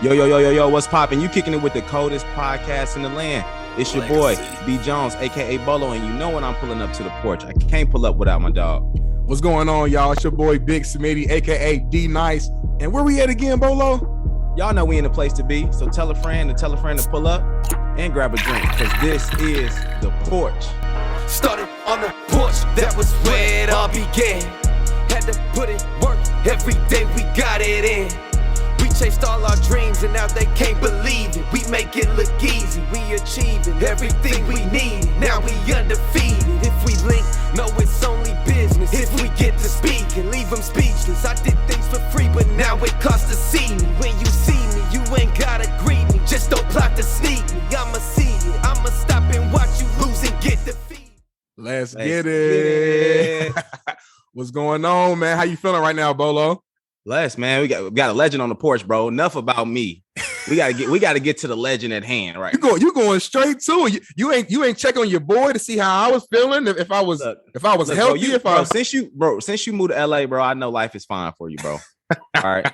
Yo, what's poppin'? You kicking it with the coldest podcast in the land. It's your boy, B. Jones, a.k.a. Bolo, and you know when I'm pulling up to the porch. I can't pull up without my dog. What's going on, y'all? It's your boy, Big Smitty, a.k.a. D-Nice. And where we at again, Bolo? Y'all know we in the place to be, so tell a friend to pull up and grab a drink, because this is the porch. Started on the porch, that was where it all began. Had to put in work, every day we got it in. We chased all our dreams and now they can't believe it. We make it look easy, we achieving everything we need. Now we undefeated. If we link, no, it's only business. If we get to speak and leave them speechless. I did things for free, but now it costs to see me. When you see me, you ain't gotta greet me. Just don't plot to sneak me. I'ma see it, I'ma stop and watch you lose and get defeated. Let's get it. What's going on, man? How you feeling right now, Bolo? Bless, man. We got a legend on the porch, bro. Enough about me. We gotta get to the legend at hand, right? You going straight to it. You ain't check on your boy to see how I was feeling. If I was healthy. Since you moved to LA, bro, I know life is fine for you, bro. All right.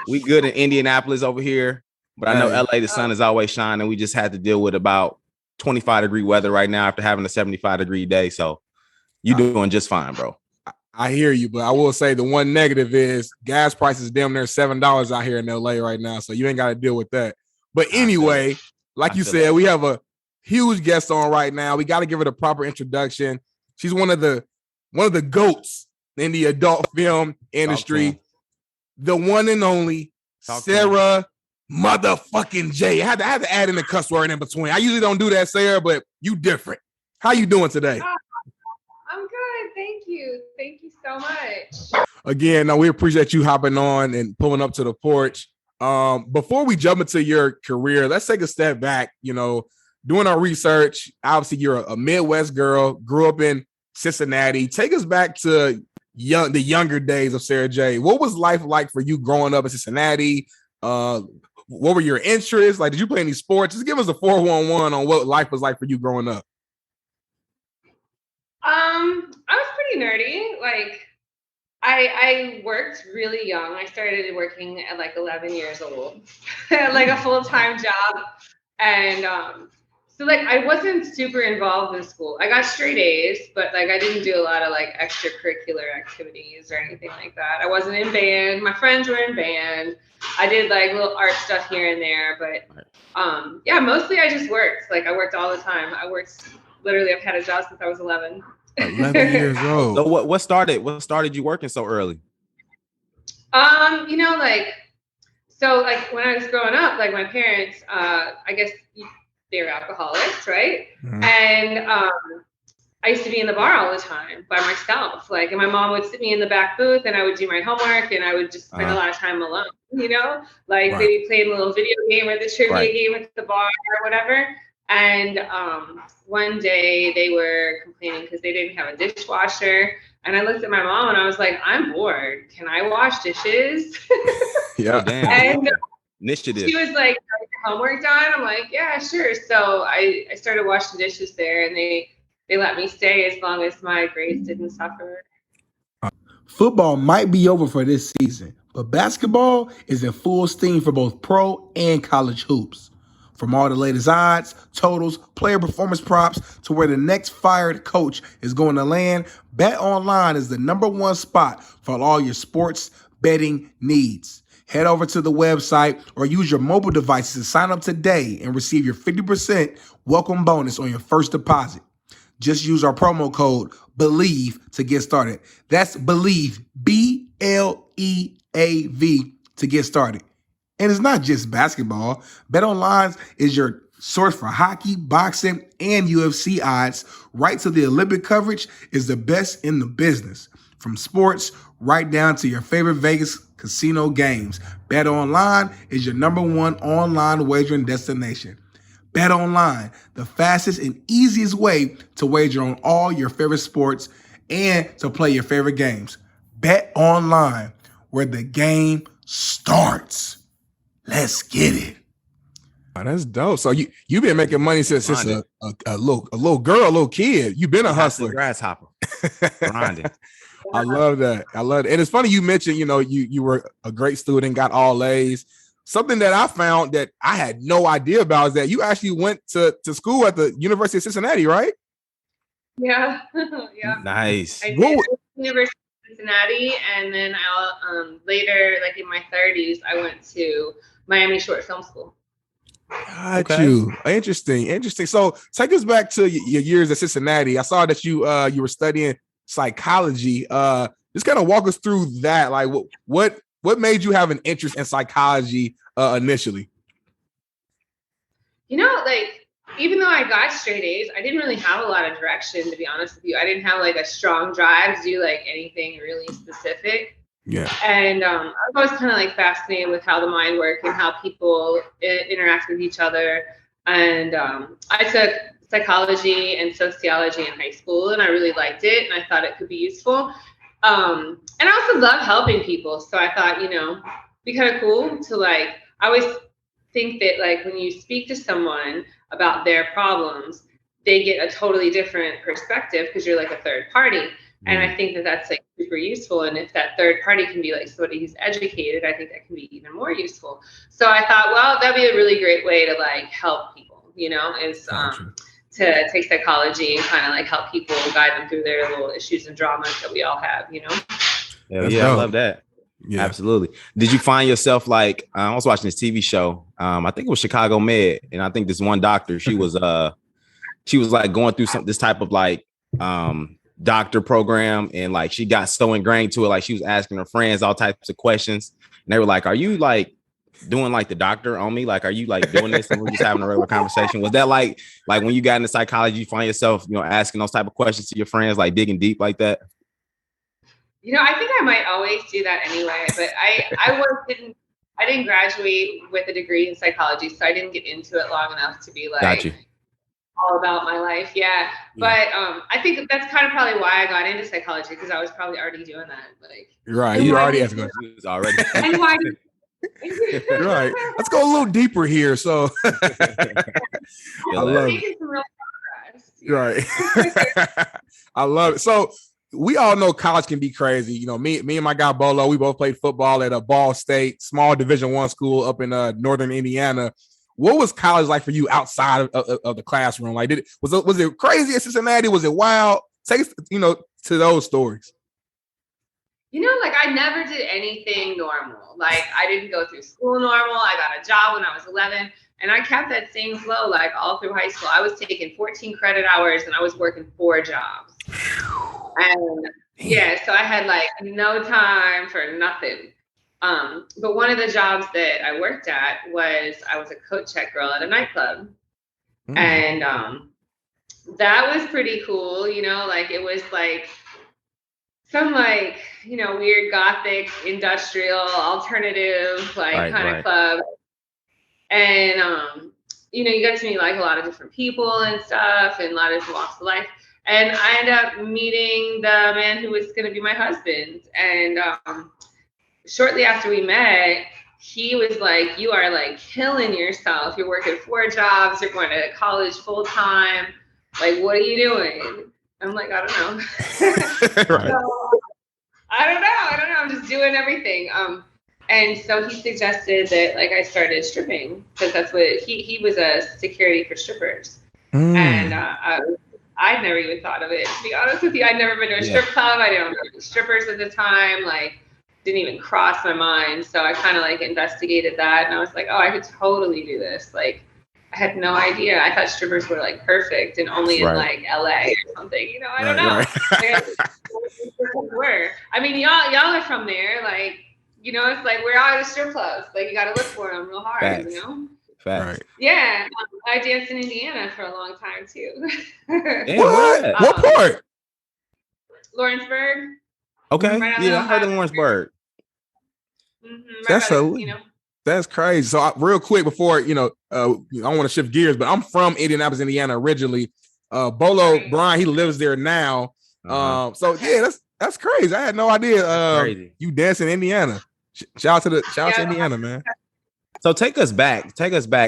We good in Indianapolis over here, but I know LA, the sun is always shining. We just had to deal with about 25-degree weather right now after having a 75-degree day. So you doing just fine, bro. I hear you, but I will say the one negative is gas prices damn near $7 out here in LA right now, so you ain't got to deal with that. But anyway, like you said, we have a huge guest on right now. We got to give her the proper introduction. She's one of the GOATs in the adult film industry, the one and only Sara motherfucking Jay. I had to add in the cuss word in between. I usually don't do that, Sarah, but you different. How you doing today? I'm good. Thank you. Thank you so much. Again, we appreciate you hopping on and pulling up to the porch. Before we jump into your career, let's take a step back. You know, doing our research, obviously you're a Midwest girl, grew up in Cincinnati. Take us back to the younger days of Sara Jay. What was life like for you growing up in Cincinnati? What were your interests? Like, did you play any sports? Just give us a 411 on what life was like for you growing up. I was pretty nerdy. Like, I worked really young. I started working at like 11 years old, like a full-time job. And so like I wasn't super involved in school. I got straight A's, but like I didn't do a lot of like extracurricular activities or anything like that. I wasn't in band. My friends were in band. I did like little art stuff here and there, but yeah, mostly I just worked. Like I worked all the time. Literally, I've had a job since I was 11. 11 years old. So what started you working so early? You know, like when I was growing up, like my parents, I guess they were alcoholics, right? Mm-hmm. And I used to be in the bar all the time by myself. Like, and my mom would sit me in the back booth, and I would do my homework, and I would just spend a lot of time alone. You know, like maybe playing a little video game or the trivia game at the bar or whatever. And one day they were complaining because they didn't have a dishwasher. And I looked at my mom and I was like, I'm bored. Can I wash dishes? Yeah. And initiative. She was like, homework done? I'm like, yeah, sure. So I started washing dishes there, and they let me stay as long as my grades didn't suffer. Football might be over for this season, but basketball is in full steam for both pro and college hoops. From all the latest odds, totals, player performance props, to where the next fired coach is going to land, BetOnline is the #1 spot for all your sports betting needs. Head over to the website or use your mobile devices to sign up today and receive your 50% welcome bonus on your first deposit. Just use our promo code BELIEVE to get started. That's BELIEVE, BLEAV, to get started. And it's not just basketball. BetOnline is your source for hockey, boxing, and UFC odds. Right to the Olympic coverage is the best in the business. From sports right down to your favorite Vegas casino games, BetOnline is your #1 online wagering destination. BetOnline, the fastest and easiest way to wager on all your favorite sports and to play your favorite games. BetOnline, where the game starts. Let's get it. Oh, that's dope. So you've been making money since a little girl, a little kid. You've been a hustler. Grasshopper. Grinding. I love that. And it's funny you mentioned, you know, you were a great student, got all A's. something that I found that I had no idea about is that you actually went to school at the University of Cincinnati, right? Yeah. Yeah. Nice. I did University of Cincinnati, and then I later, like in my 30s, I went to Miami Short Film School. Got you. Interesting. So take us back to your years at Cincinnati. I saw that you were studying psychology. Just kind of walk us through that. Like what made you have an interest in psychology initially? You know, like, even though I got straight A's, I didn't really have a lot of direction, to be honest with you. I didn't have like a strong drive to do like anything really specific. Yeah. And I was always kind of like fascinated with how the mind works and how people interact with each other. And I took psychology and sociology in high school, and I really liked it, and I thought it could be useful. And I also love helping people. So I thought, you know, it'd be kind of cool to like, I always think that like when you speak to someone about their problems, they get a totally different perspective because you're like a third party. And I think that that's like super useful. And if that third party can be like somebody who's educated, I think that can be even more useful. So I thought, well, that'd be a really great way to like help people, you know, is to take psychology and kind of like help people, guide them through their little issues and dramas that we all have, you know? Yeah, I love that. Yeah, absolutely. Did you find yourself like, I was watching this TV show. I think it was Chicago Med. And I think this one doctor, she was like going through this type of like, doctor program, and like she got so ingrained to it, like she was asking her friends all types of questions, and they were like, are you like doing like the doctor on me, like are you like doing this, and we're just having a regular conversation? Was that like when you got into psychology, you find yourself, you know, asking those type of questions to your friends, like digging deep like that? You know, I think I might always do that anyway, but I didn't graduate with a degree in psychology, so I didn't get into it long enough to be like all about my life. Yeah. But I think that's kind of probably why I got into psychology, because I was probably already doing that. Like, right. You already have to go. Already. And why right. Let's go a little deeper here. So I love it. Some real progress. Right. I love it. So we all know college can be crazy. You know, me and my guy Bolo, we both played football at a Ball State, small Division I school up in northern Indiana. What was college like for you outside of the classroom? Like, was it crazy at Cincinnati? Was it wild? Take us, you know, to those stories. You know, like I never did anything normal. Like I didn't go through school normal. I got a job when I was 11, and I kept that same flow like all through high school. I was taking 14 credit hours, and I was working 4 jobs. And yeah, so I had like no time for nothing. But one of the jobs that I worked at was I was a coat check girl at a nightclub. And that was pretty cool, you know, like it was like some like, you know, weird gothic, industrial, alternative, like kind of club. And you know, you get to meet like a lot of different people and stuff, and a lot of different walks of life. And I ended up meeting the man who was gonna be my husband. And shortly after we met, he was like, you are like killing yourself. You're working 4 jobs. You're going to college full time. Like, what are you doing? I'm like, I don't know. So, I don't know. I'm just doing everything. And so he suggested that like I started stripping, because that's what he was a security for strippers. And I'd never even thought of it, to be honest with you. I'd never been to a strip club. I didn't know any strippers at the time. Like, didn't even cross my mind. So I kind of like investigated that, and I was like, oh, I could totally do this. Like, I had no idea. I thought strippers were like perfect and only in like LA or something, you know. I don't know. Where I mean, y'all are from there, like, you know, it's like we're out of strip clubs. Like, you got to look for them real hard. Facts. You know. Facts. Yeah, I danced in Indiana for a long time too. What part? Lawrenceburg. Okay. Yeah, I heard of Lawrenceburg. That's crazy. So real quick before, you know, I don't want to shift gears, but I'm from Indianapolis, Indiana originally. Bolo Brian, he lives there now. So yeah, that's crazy. I had no idea. You dance in Indiana. Shout out to Indiana, man. So take us back.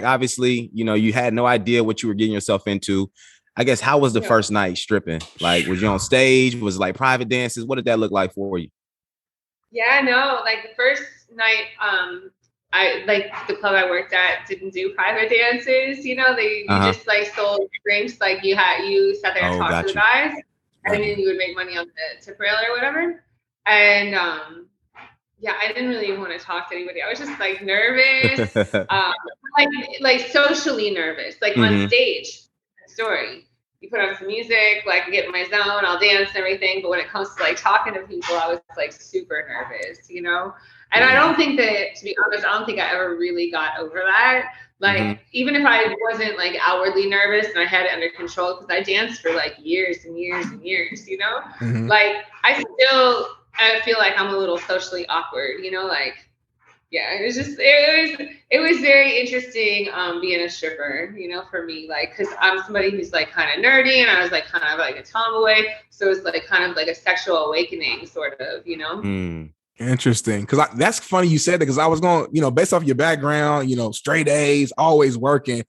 Obviously, you know, you had no idea what you were getting yourself into. I guess, how was the first night stripping? Like, was you on stage? Was it like private dances? What did that look like for you? Yeah, no, like the first night, I like the club I worked at didn't do private dances. You know, you just like sold drinks. Like you sat there and talked to the guys, and then you would make money on the tip rail or whatever. And yeah, I didn't really want to talk to anybody. I was just like nervous, like socially nervous. Like on stage, story. You put on some music, like get in my zone, I'll dance and everything. But when it comes to like talking to people, I was like super nervous, you know? And I don't think that, to be honest, I don't think I ever really got over that. Like, even if I wasn't like outwardly nervous and I had it under control, because I danced for like years and years and years, you know? Like, I feel like I'm a little socially awkward, you know? Like, yeah, it was very interesting being a stripper, you know, for me, like, because I'm somebody who's like kind of nerdy and I was like kind of like a tomboy. So it's like kind of like a sexual awakening, sort of, you know? Interesting. Because that's funny you said that, because I was going, you know, based off your background, you know, straight A's, always working.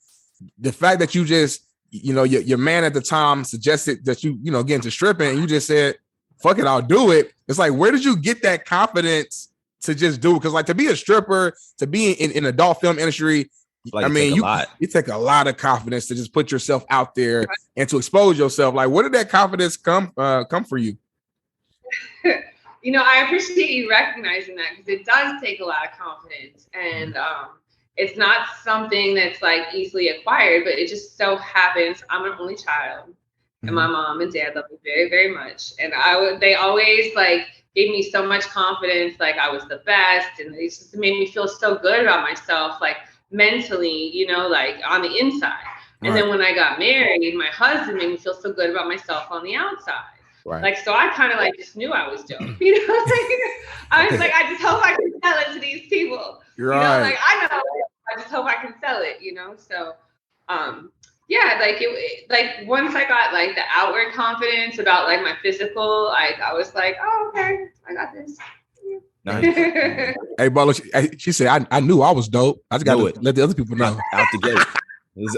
The fact that you just, you know, your man at the time suggested that you know, get into stripping, and you just said, fuck it, I'll do it. It's like, where did you get that confidence to just do it? Because like to be a stripper, to be in adult film industry, like, I mean, you take a lot of confidence to just put yourself out there and to expose yourself. Like, where did that confidence come for you? You know, I appreciate you recognizing that, because it does take a lot of confidence, and it's not something that's like easily acquired, but it just so happens I'm an only child, and my mom and dad love me very, very much, and they always like gave me so much confidence, like I was the best, and it just made me feel so good about myself, like mentally, you know, like on the inside. And then when I got married, my husband made me feel so good about myself on the outside. Like, so I kind of like just knew I was dope, you know? Like, I was like, I just hope I can sell it to these people. You know, like I know, I just hope I can sell it, you know? So, yeah, like like once I got like the outward confidence about like my physical, like I was like, oh, okay, I got this. Nice. Hey, Bolo, she said, I knew I was dope. I just got to let the other people know. Out the gate.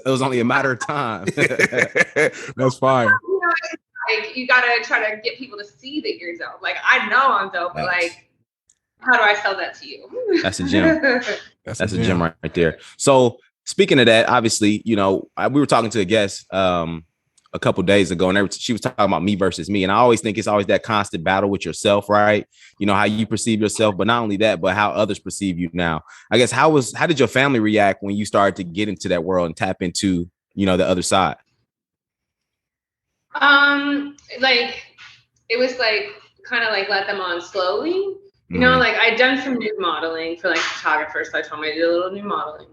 It was only a matter of time. That's fine. You know, like you gotta try to get people to see that you're dope. Like I know I'm dope, but like, how do I sell that to you? That's a gem. That's a gem right there. So speaking of that, obviously, you know, we were talking to a guest a couple days ago, and she was talking about me versus me. And I always think it's always that constant battle with yourself, right? You know, how you perceive yourself, but not only that, but how others perceive you now. I guess how did your family react when you started to get into that world and tap into, you know, the other side? Like it was like kind of like let them on slowly. You know, like I'd done some nude modeling for like photographers, so I told me I did a little nude modeling.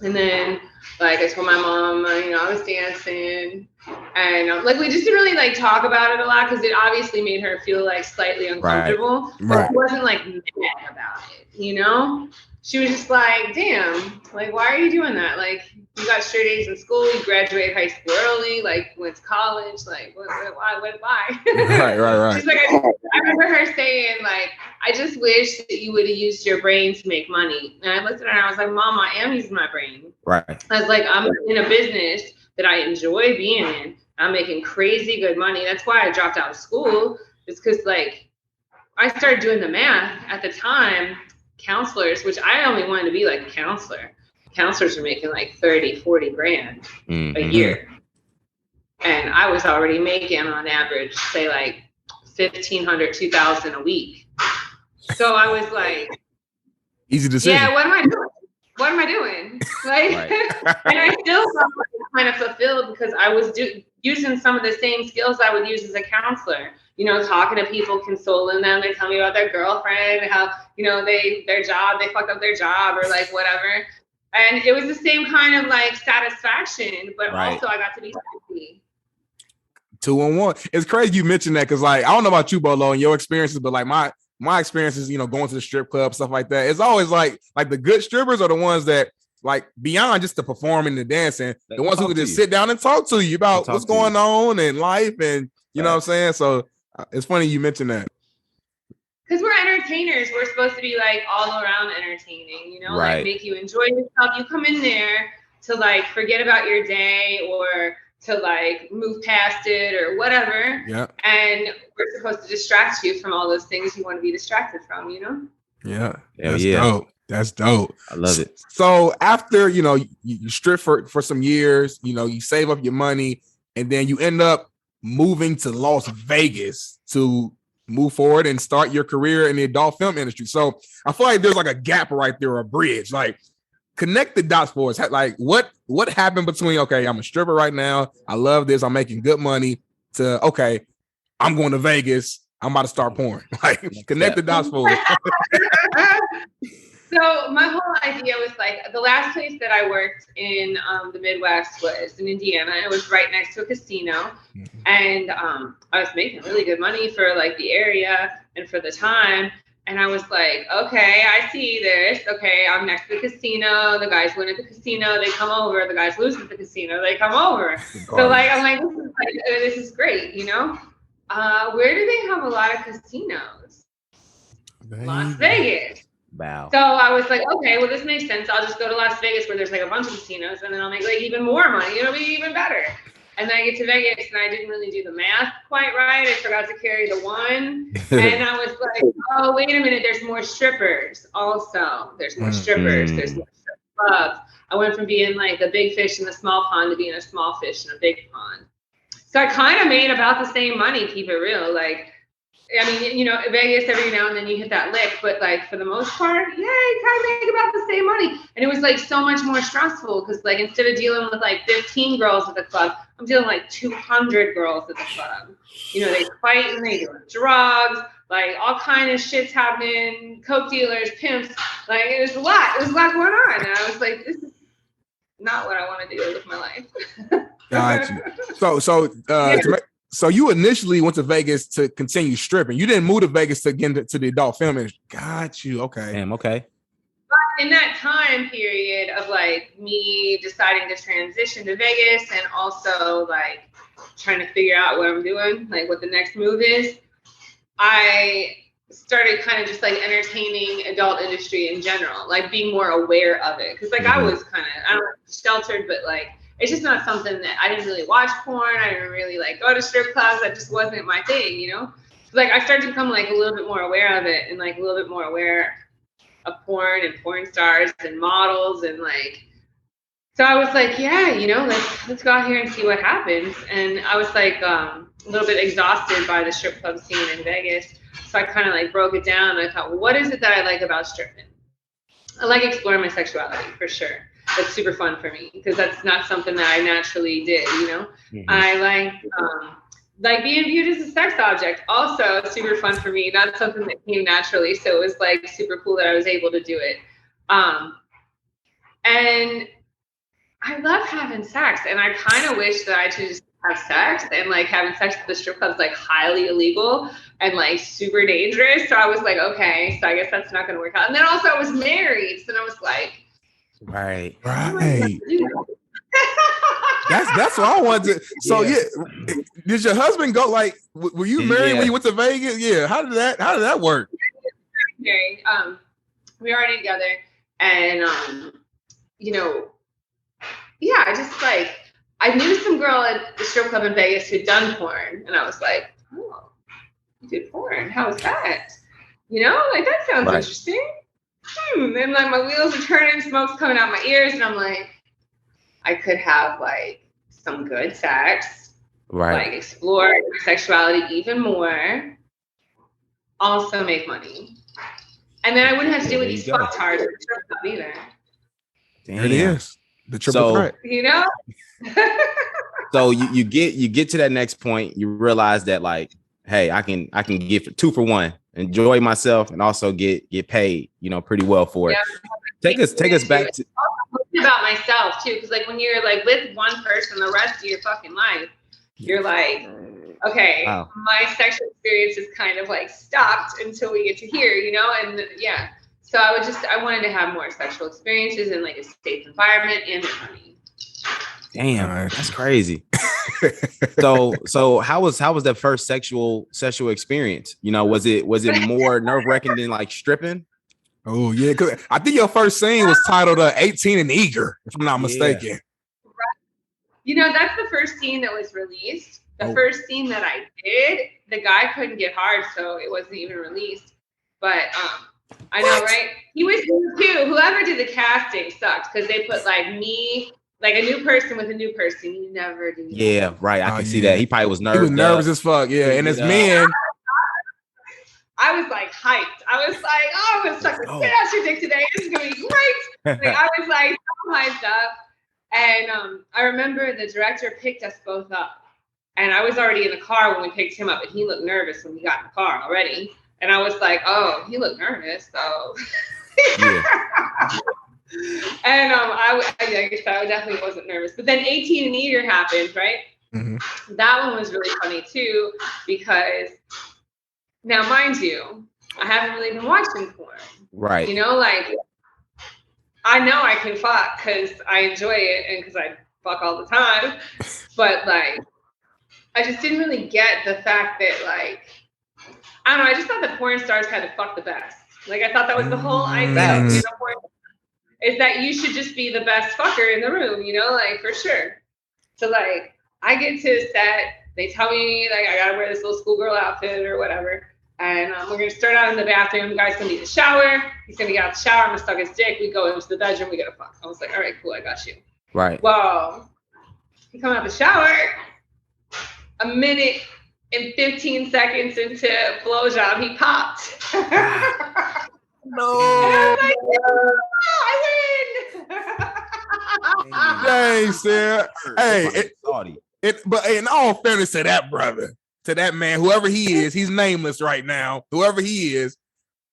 And then, like, I told my mom, you know, I was dancing, and like, we just didn't really like talk about it a lot, because it obviously made her feel like slightly uncomfortable. But she wasn't like mad about it, you know? She was just like, damn, like, why are you doing that? Like, you got straight A's in school, you graduated high school early, like, went to college, like, why? Right. She's like, I remember her saying, like, I just wish that you would have used your brain to make money. And I looked at her and I was like, Mom, I am using my brain. Right. I was like, I'm in a business that I enjoy being in. I'm making crazy good money. That's why I dropped out of school. It's because, like, I started doing the math at the time. Counselors, which I only wanted to be like a counselor. Counselors are making like 30, 40 grand a year. And I was already making on average, say like 1,500, 2,000 a week. So I was like, easy decision. Yeah, what am I doing? Like, and I still felt kind of fulfilled, because I was using some of the same skills I would use as a counselor. You know, talking to people, consoling them. They tell me about their girlfriend, how, you know, they fucked up their job or like whatever. And it was the same kind of like satisfaction, but also I got to be happy. 2-on-1. It's crazy you mentioned that, because like, I don't know about you, Bolo, and your experiences, but like my experiences, you know, going to the strip club, stuff like that. It's always like the good strippers are the ones that, like, beyond just the performing and the dancing, the ones who can just sit down and talk to you about what's going on in life, and you know what I'm saying? So it's funny you mentioned that. Because we're entertainers. We're supposed to be like all around entertaining, you know, like make you enjoy yourself. You come in there to like forget about your day, or to like move past it or whatever. Yeah. And we're supposed to distract you from all those things you want to be distracted from, you know? Yeah. Hell That's yeah. dope. That's dope. I love it. So after, you strip for some years, you save up your money, and then you end up moving to Las Vegas to move forward and start your career in the adult film industry. So I feel like there's like a gap right there, a bridge. Like, connect the dots for us. Like, what happened between, okay, I'm a stripper right now, I love this, I'm making good money, to, okay, I'm going to Vegas, I'm about to start porn. Like, connect the dots for us. So my whole idea was like, the last place that I worked in the Midwest was in Indiana. It was right next to a casino. And I was making really good money for like the area and for the time. And I was like, okay, I see this. Okay, I'm next to the casino. The guys win at the casino. They come over. The guys lose at the casino. They come over. So like, I'm like, this is great, Where do they have a lot of casinos? Las Vegas. Wow. So I was like, okay, well, this makes sense. I'll just go to Las Vegas where there's like a bunch of casinos, and then I'll make like even more money. It'll be even better. And then I get to Vegas, and I didn't really do the math quite right. I forgot to carry the one. And I was like, oh, wait a minute. There's more strippers also. There's more strippers. There's more strip clubs. I went from being like a big fish in a small pond to being a small fish in a big pond. So I kind of made about the same money, keep it real. Like, I mean, Vegas, every now and then you hit that lick, but like for the most part, yeah, you kind of make about the same money. And it was like so much more stressful because like instead of dealing with like 15 girls at the club, I'm dealing with like 200 girls at the club. They fight and they do drugs, like all kind of shit's happening, coke dealers, pimps. Like it was a lot. It was a lot going on. And I was like, this is not what I want to do with my life. Got you. So you initially went to Vegas to continue stripping. You didn't move to Vegas to get into the adult film industry. Got you. Okay. Damn, okay. But in that time period of like me deciding to transition to Vegas and also like trying to figure out what I'm doing, like what the next move is, I started kind of just like entertaining adult industry in general, like being more aware of it. Cause like I was kind of, I don't know, sheltered, but like, it's just not something that I didn't really watch porn. I didn't really like go to strip clubs. That just wasn't my thing, Like I started to become like a little bit more aware of it and like a little bit more aware of porn and porn stars and models and like, so I was like, yeah, let's go out here and see what happens. And I was like a little bit exhausted by the strip club scene in Vegas. So I kind of like broke it down and I thought, well, what is it that I like about stripping? I like exploring my sexuality for sure. That's super fun for me because that's not something that I naturally did, I like being viewed as a sex object. Also super fun for me. Not something that came naturally. So it was like super cool that I was able to do it. And I love having sex, and I kind of wish that I could just have sex, and like having sex at the strip club is like highly illegal and like super dangerous. So I was like, okay, so I guess that's not going to work out. And then also I was married. So then I was like, Right. That's what I wanted to. So yeah, did your husband go? Like, were you married when you went to Vegas? Yeah. How did that work? Married. We were already together, and I just like I knew some girl at the strip club in Vegas who'd done porn, and I was like, oh, you did porn? How was that? Like that sounds interesting. And like my wheels are turning, smoke's coming out my ears, and I'm like, I could have like some good sex, like explore sexuality even more, also make money, and then I wouldn't have to deal with these fucktards either. There it is, the triple threat. So you get to that next point, you realize that like, hey, I can get 2 for 1. Enjoy myself and also get paid, pretty well for it. Take us back to about myself too, because like when you're like with one person the rest of your fucking life, you're like, okay, my sexual experience is kind of like stopped until we get to here, and yeah. So I wanted to have more sexual experiences in like a safe environment and money. Damn, that's crazy. So how was that first sexual experience? Was it more nerve-wracking than like stripping? Oh yeah, because I think your first scene was titled 18 and Eager, if I'm not mistaken. That's the first scene that was released. The first scene that I did, the guy couldn't get hard, so it wasn't even released. But I know, right? He was too. Whoever did the casting sucked because they put like me, like a new person with a new person. You never do that. Yeah, right. I can see that. He probably was nervous. He was nervous as fuck. Yeah, and as men. I was like hyped. I was like, oh, I'm gonna suck the shit out your dick today. This is gonna be great. Like I was like so hyped up. And I remember the director picked us both up. And I was already in the car when we picked him up, and he looked nervous when we got in the car already. And I was like, oh, he looked nervous, so. Yeah. And I guess I definitely wasn't nervous. But then 18 and Eater happened, right? Mm-hmm. That one was really funny too, because now, mind you, I haven't really been watching porn. Right. You know, like, I know I can fuck because I enjoy it and because I fuck all the time. But, like, I just didn't really get the fact that, like, I don't know, I just thought that porn stars had to fuck the best. Like, I thought that was the whole idea of porn, is that you should just be the best fucker in the room, you know, like, for sure. So, like, I get to set, they tell me, like, I gotta wear this little schoolgirl outfit or whatever. And we're going to start out in the bathroom. The guy's going to need a shower. He's going to get out the shower. I'm going to suck his dick. We go into the bedroom. We get a fuck. I was like, all right, cool. I got you. Right. Well, he come out the shower. A minute and 15 seconds into blowjob, he popped. No. And I was like, I win. Dang, Sarah. Hey, but in all fairness to that brother, to that man, whoever he is, he's nameless right now. Whoever he is,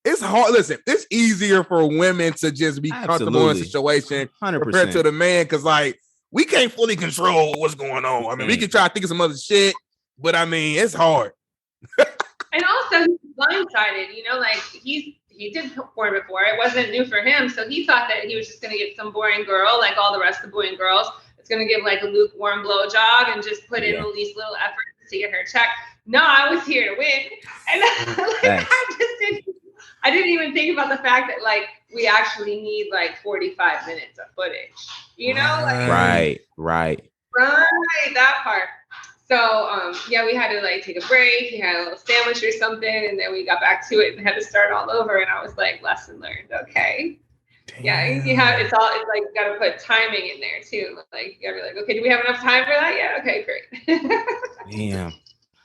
it's hard. Listen, it's easier for women to just be comfortable in a situation 100%. compared to the man, because like we can't fully control what's going on. I mean, we can try to think of some other shit, but I mean, it's hard. And also, he's blindsided. You know, like he did porn before. It wasn't new for him, so he thought that he was just gonna get some boring girl, like all the rest of the boy and girls. It's gonna give like a lukewarm blowjob and just put in the least little effort to get her check. No, I was here to win. And like, I didn't even think about the fact that like we actually need like 45 minutes of footage. You know? Like, right. That part. So yeah, we had to like take a break. He had a little sandwich or something, and then we got back to it and had to start all over. And I was like, lesson learned. Okay. Damn. Yeah, it's like you gotta put timing in there too. Like you gotta be like, okay, do we have enough time for that? Yeah, okay, great. Damn.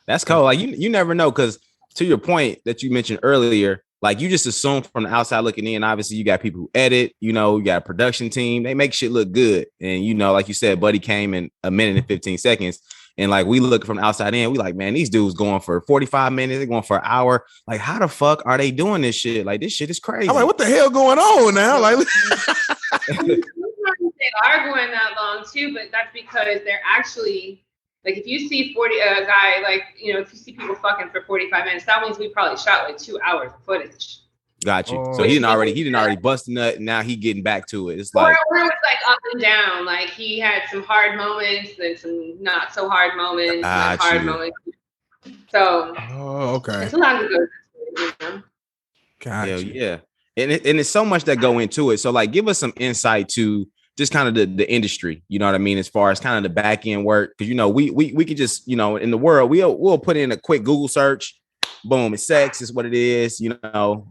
That's cool. Like you never know, because to your point that you mentioned earlier, like you just assume from the outside looking in, obviously you got people who edit, you know, you got a production team, they make shit look good. And you know, like you said, Buddy came in a minute and 15 seconds. And like we look from the outside in, we like, man, these dudes going for 45 minutes, they're going for an hour. Like, how the fuck are they doing this shit? Like, this shit is crazy. I'm like, what the hell going on now? Like, sometimes they are going that long too, but that's because they're actually like, if you see a guy, like, you know, if you see people fucking for 45 minutes, that means we probably shot like 2 hours of footage. Got you. So he didn't already bust a nut, and now he getting back to it. It's like, or it was like up and down. Like he had some hard moments, then some not so hard moments, moments. So okay. It's a lot of good. You know? Gotcha. Yeah. And it's so much that go into it. So like, give us some insight to just kind of the industry, you know what I mean, as far as kind of the back end work, because you know we could just, you know, in the world we'll put in a quick Google search, boom, it's sex, is what it is, you know.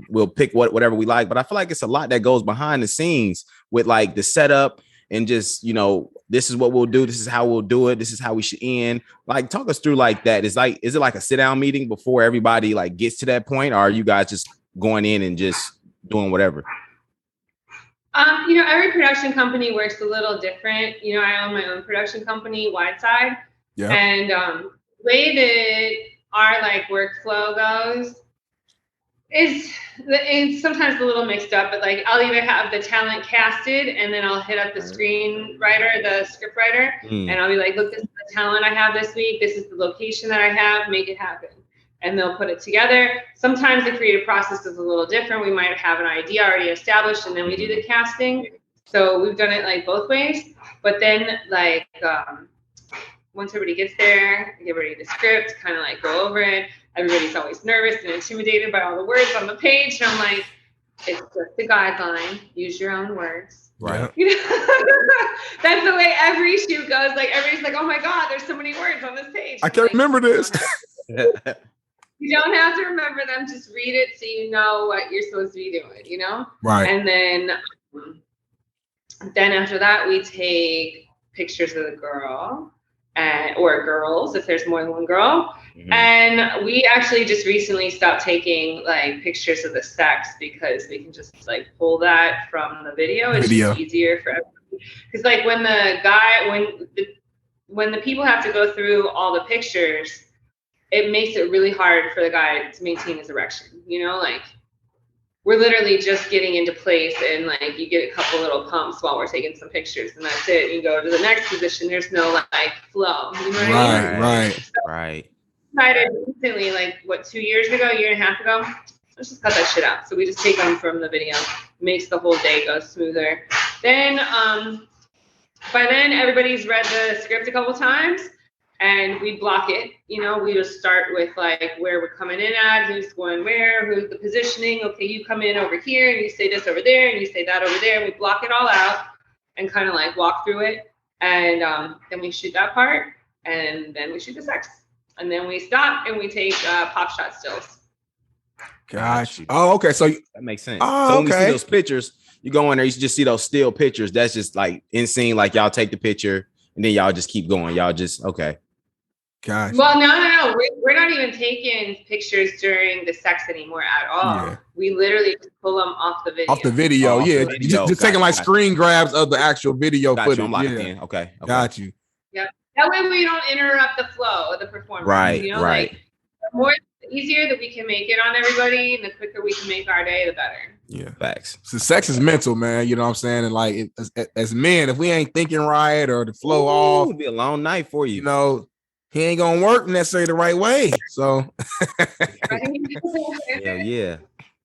We'll pick whatever we like, but I feel like it's a lot that goes behind the scenes with like the setup and just, you know, this is what we'll do, this is how we'll do it, this is how we should end. Like, talk us through like that. Is it like a sit down meeting before everybody like gets to that point, or are you guys just going in and just doing whatever? You know, every production company works a little different. You know, I own my own production company, Wideside. Yeah. And the way that our like workflow goes is it's sometimes a little mixed up, but like I'll either have the talent casted and then I'll hit up the screenwriter, the script writer, and I'll be like, look, this is the talent I have this week. This is the location that I have. Make it happen. And they'll put it together. Sometimes the creative process is a little different. We might have an idea already established and then we do the casting. So we've done it like both ways. But then like once everybody gets there, get ready the script, kind of like go over it. Everybody's always nervous and intimidated by all the words on the page. And I'm like, it's just a guideline. Use your own words. Right. You know? That's the way every shoot goes. Like everybody's like, oh my God, there's so many words on this page. I can't remember this. You don't have to remember them. Just read it so you know what you're supposed to be doing, you know? Right. And then after that, we take pictures of the girl or girls if there's more than one girl. Mm-hmm. And we actually just recently stopped taking like pictures of the sex because we can just like pull that from the video. It's just easier for everybody. Because like when the people have to go through all the pictures, it makes it really hard for the guy to maintain his erection. You know, like we're literally just getting into place and like you get a couple little pumps while we're taking some pictures and that's it. You go to the next position. There's no like flow. You know what I mean? Right. Decided recently, like what, 2 years ago, a year and a half ago, let's just cut that shit out. So we just take them from the video. Makes the whole day go smoother. Then by then everybody's read the script a couple times and we block it. You know, we just start with like where we're coming in at, who's going where, who's the positioning. Okay, you come in over here and you say this over there and you say that over there. And we block it all out and kind of like walk through it. And then we shoot that part and then we shoot the sex. And then we stop and we take pop shot stills. Gotcha. Oh, okay. So that makes sense. Oh, so when we see those pictures, you go in there, you just see those still pictures. That's just like in scene, like y'all take the picture and then y'all just keep going. Y'all just, okay. Gotcha. Well, no. We're not even taking pictures during the sex anymore at all. Yeah. We literally just pull them off the video. Off the video, yeah. Just taking like screen grabs of the actual video footage. I'm locked in. Okay. Got you. Yeah. That way we don't interrupt the flow of the performance. Right, you know? right. Like, the easier that we can make it on everybody and the quicker we can make our day, the better. Yeah. Facts. So sex is mental, man. You know what I'm saying? And like as men, if we ain't thinking right or the flow off, it'll be a long night for you. You know, he ain't gonna work necessarily the right way. So yeah.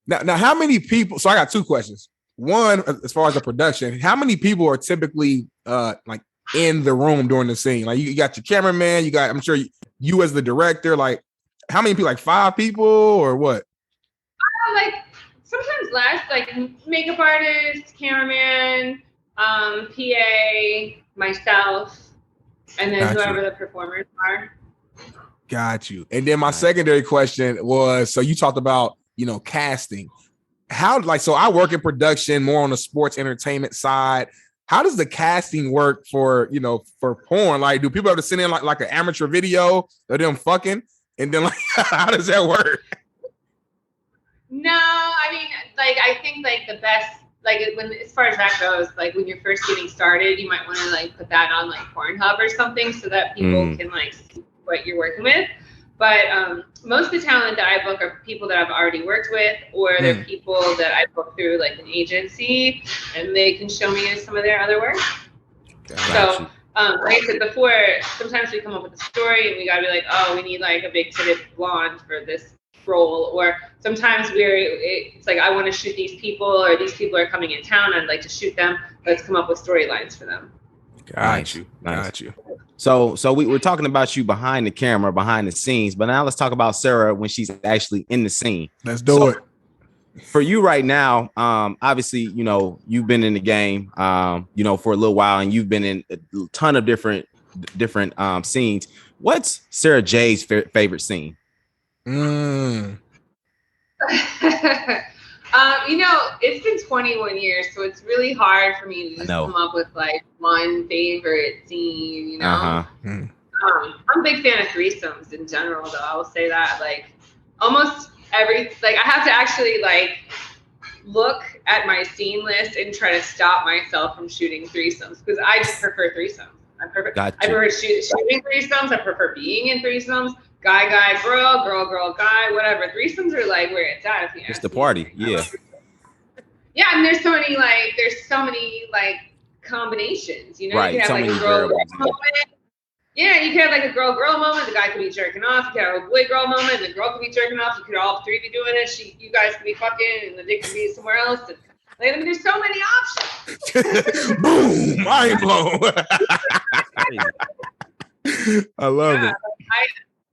Now how many people? So I got two questions. One, as far as the production, how many people are typically like in the room during the scene? Like you got your cameraman, you got, I'm sure you as the director, like how many people, like 5 people or what? Like sometimes less, like makeup artist, cameraman, PA, myself, and then whoever the performers are. Got you. And then my secondary question was, so you talked about, you know, casting. How, like, so I work in production more on the sports entertainment side. How does the casting work for, you know, for porn? Like, do people have to send in like an amateur video of them fucking? And then like, how does that work? No, I mean, like, I think like the best, like when, as far as that goes, like when you're first getting started, you might want to like put that on like Pornhub or something so that people can like see what you're working with. But most of the talent that I book are people that I've already worked with, or they're people that I book through like an agency, and they can show me some of their other work. So, like I said before, sometimes we come up with a story and we gotta be like, oh, we need like a big titted blonde for this role, or sometimes it's like, I want to shoot these people, or these people are coming in town, I'd like to shoot them. Let's come up with storylines for them. Got you. So we were talking about you behind the camera, behind the scenes, but now let's talk about Sara when she's actually in the scene. Let's do it. For you right now, obviously, you know, you've been in the game, you know, for a little while, and you've been in a ton of different scenes. What's Sara Jay's favorite scene? You know, it's been 21 years, so it's really hard for me to just come up with like one favorite scene, you know? I'm a big fan of threesomes in general, though. I will say that, like, almost I have to actually like look at my scene list and try to stop myself from shooting threesomes, because I just prefer threesomes. I prefer shooting threesomes. I prefer being in threesomes. Guy, girl, guy, whatever. Threesomes are like where it's at. It's the party, yeah. Yeah, and there's so many combinations. You know, right. You can have so like a girl moment. Yeah, you can have like a girl moment. The guy could be jerking off. You can have a boy-girl moment. And the girl could be jerking off. You could all three be doing it. You guys could be fucking, and the dick could be somewhere else. And, like, I mean, there's so many options. Boom! Mind blown. I love it.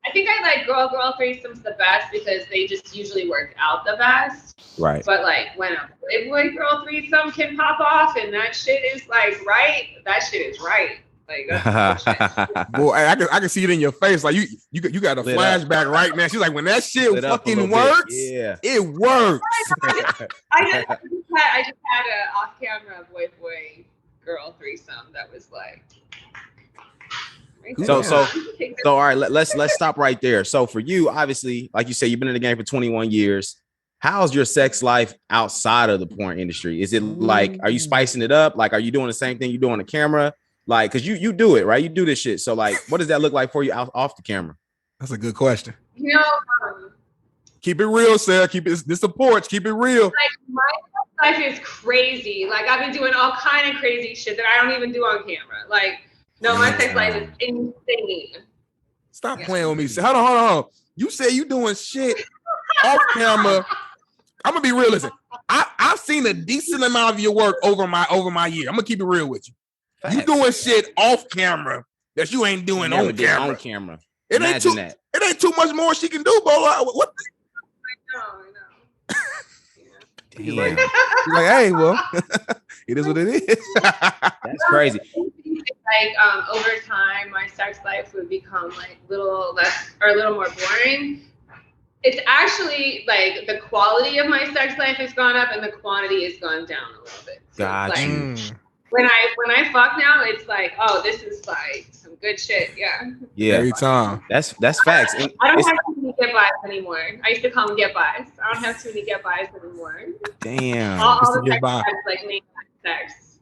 I think I like girl threesomes the best because they just usually work out the best. Right. But like when a boy girl threesome can pop off and that shit is like right, that shit is right. Like that's bullshit. Boy, I can see it in your face. Like you got a Lit flashback right now. She's like, when that shit Lit up a fucking little bit. works, Yeah. it works. I just had a off-camera boy girl threesome that was like. So all right, let's stop right there. So for you, obviously, like you said, you've been in the game for 21 years. How's your sex life outside of the porn industry? Is it like, are you spicing it up? Like, are you doing the same thing you do on the camera? Like, cause you do it, right? You do this shit. So like, what does that look like for you off the camera? That's a good question. You know, Keep it real, Sarah. Keep it. This a porch. Keep it real. like my life is crazy. Like I've been doing all kind of crazy shit that I don't even do on camera. Like, no, my sex life is insane. Stop playing with me. Hold on. You say you doing shit off camera. I'm gonna be real. Listen, I've seen a decent amount of your work over my year. I'm gonna keep it real with you. Facts. You doing shit off camera that you ain't doing Never on did camera. On camera. It ain't Imagine too. that. It ain't too much more she can do, bro. What? I know. He's like, hey, well, it is what it is. That's crazy. Like over time, my sex life would become like a little more boring. It's actually like the quality of my sex life has gone up and the quantity has gone down a little bit. So Got like, you. When I fuck now, it's like, oh, this is like some good shit. Yeah. Every time. That's facts. And I don't have too many get-bys anymore. I used to call them get-bys. I don't have too many get-bys anymore. damn. All Just to the get sex by. is like main sex.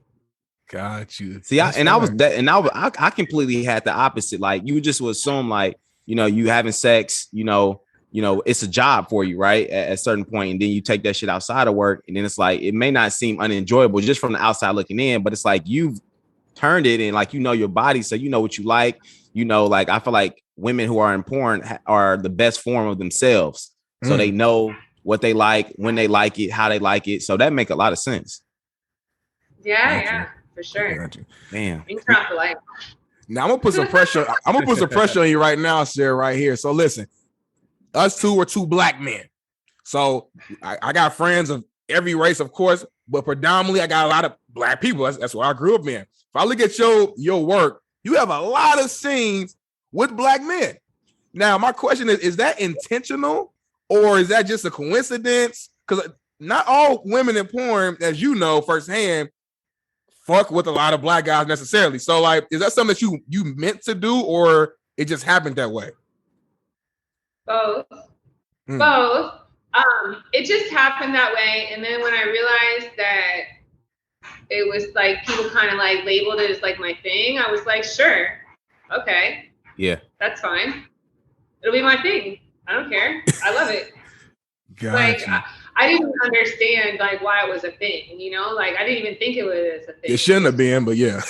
Got you. See, I completely had the opposite. Like you just would assume like, you having sex, it's a job for you, right? At a certain point, and then you take that shit outside of work, and then it's like it may not seem unenjoyable just from the outside looking in, but it's like you've turned it and like your body, so you know what you like. Like I feel like women who are in porn are the best form of themselves, so they know what they like, when they like it, how they like it. So that make a lot of sense. Yeah, for sure. Damn. Now I'm gonna put some pressure. I'm gonna put some pressure on you right now, Sarah, right here. So listen. Us two are two black men. So I got friends of every race, of course, but predominantly I got a lot of black people. That's what I grew up in. If I look at your work, you have a lot of scenes with black men. Now, my question is that intentional or is that just a coincidence? Because not all women in porn, as you know firsthand, fuck with a lot of black guys necessarily. So like, is that something that you meant to do or it just happened that way? Both. It just happened that way. And then when I realized that it was like people kind of like labeled it as like my thing, I was like, sure. Okay. Yeah. That's fine. It'll be my thing. I don't care. I love it. Gotcha. I didn't understand like why it was a thing, like I didn't even think it was a thing. It shouldn't have been, but yeah.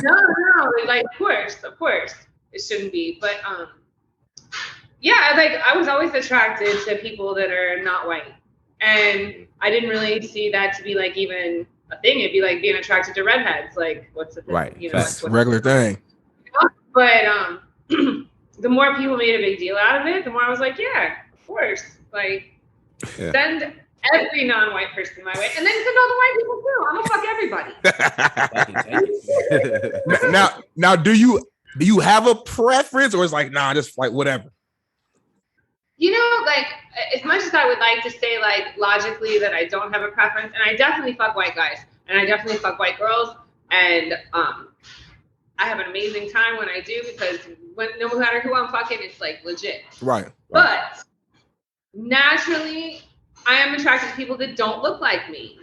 No, like of course it shouldn't be. But yeah, like I was always attracted to people that are not white. And I didn't really see that to be like even a thing. It'd be like being attracted to redheads. Like what's the thing? Right. That's a regular thing. But the more people made a big deal out of it, the more I was like, yeah, of course. Like send every non-white person my way. And then send all the white people too. I'm gonna fuck everybody. Now do you have a preference or it's like, nah, just like whatever? Like as much as I would like to say like logically that I don't have a preference, and I definitely fuck white guys and I definitely fuck white girls, and I have an amazing time when I do, because no matter who I'm fucking, it's like legit. Right. But naturally, I am attracted to people that don't look like me.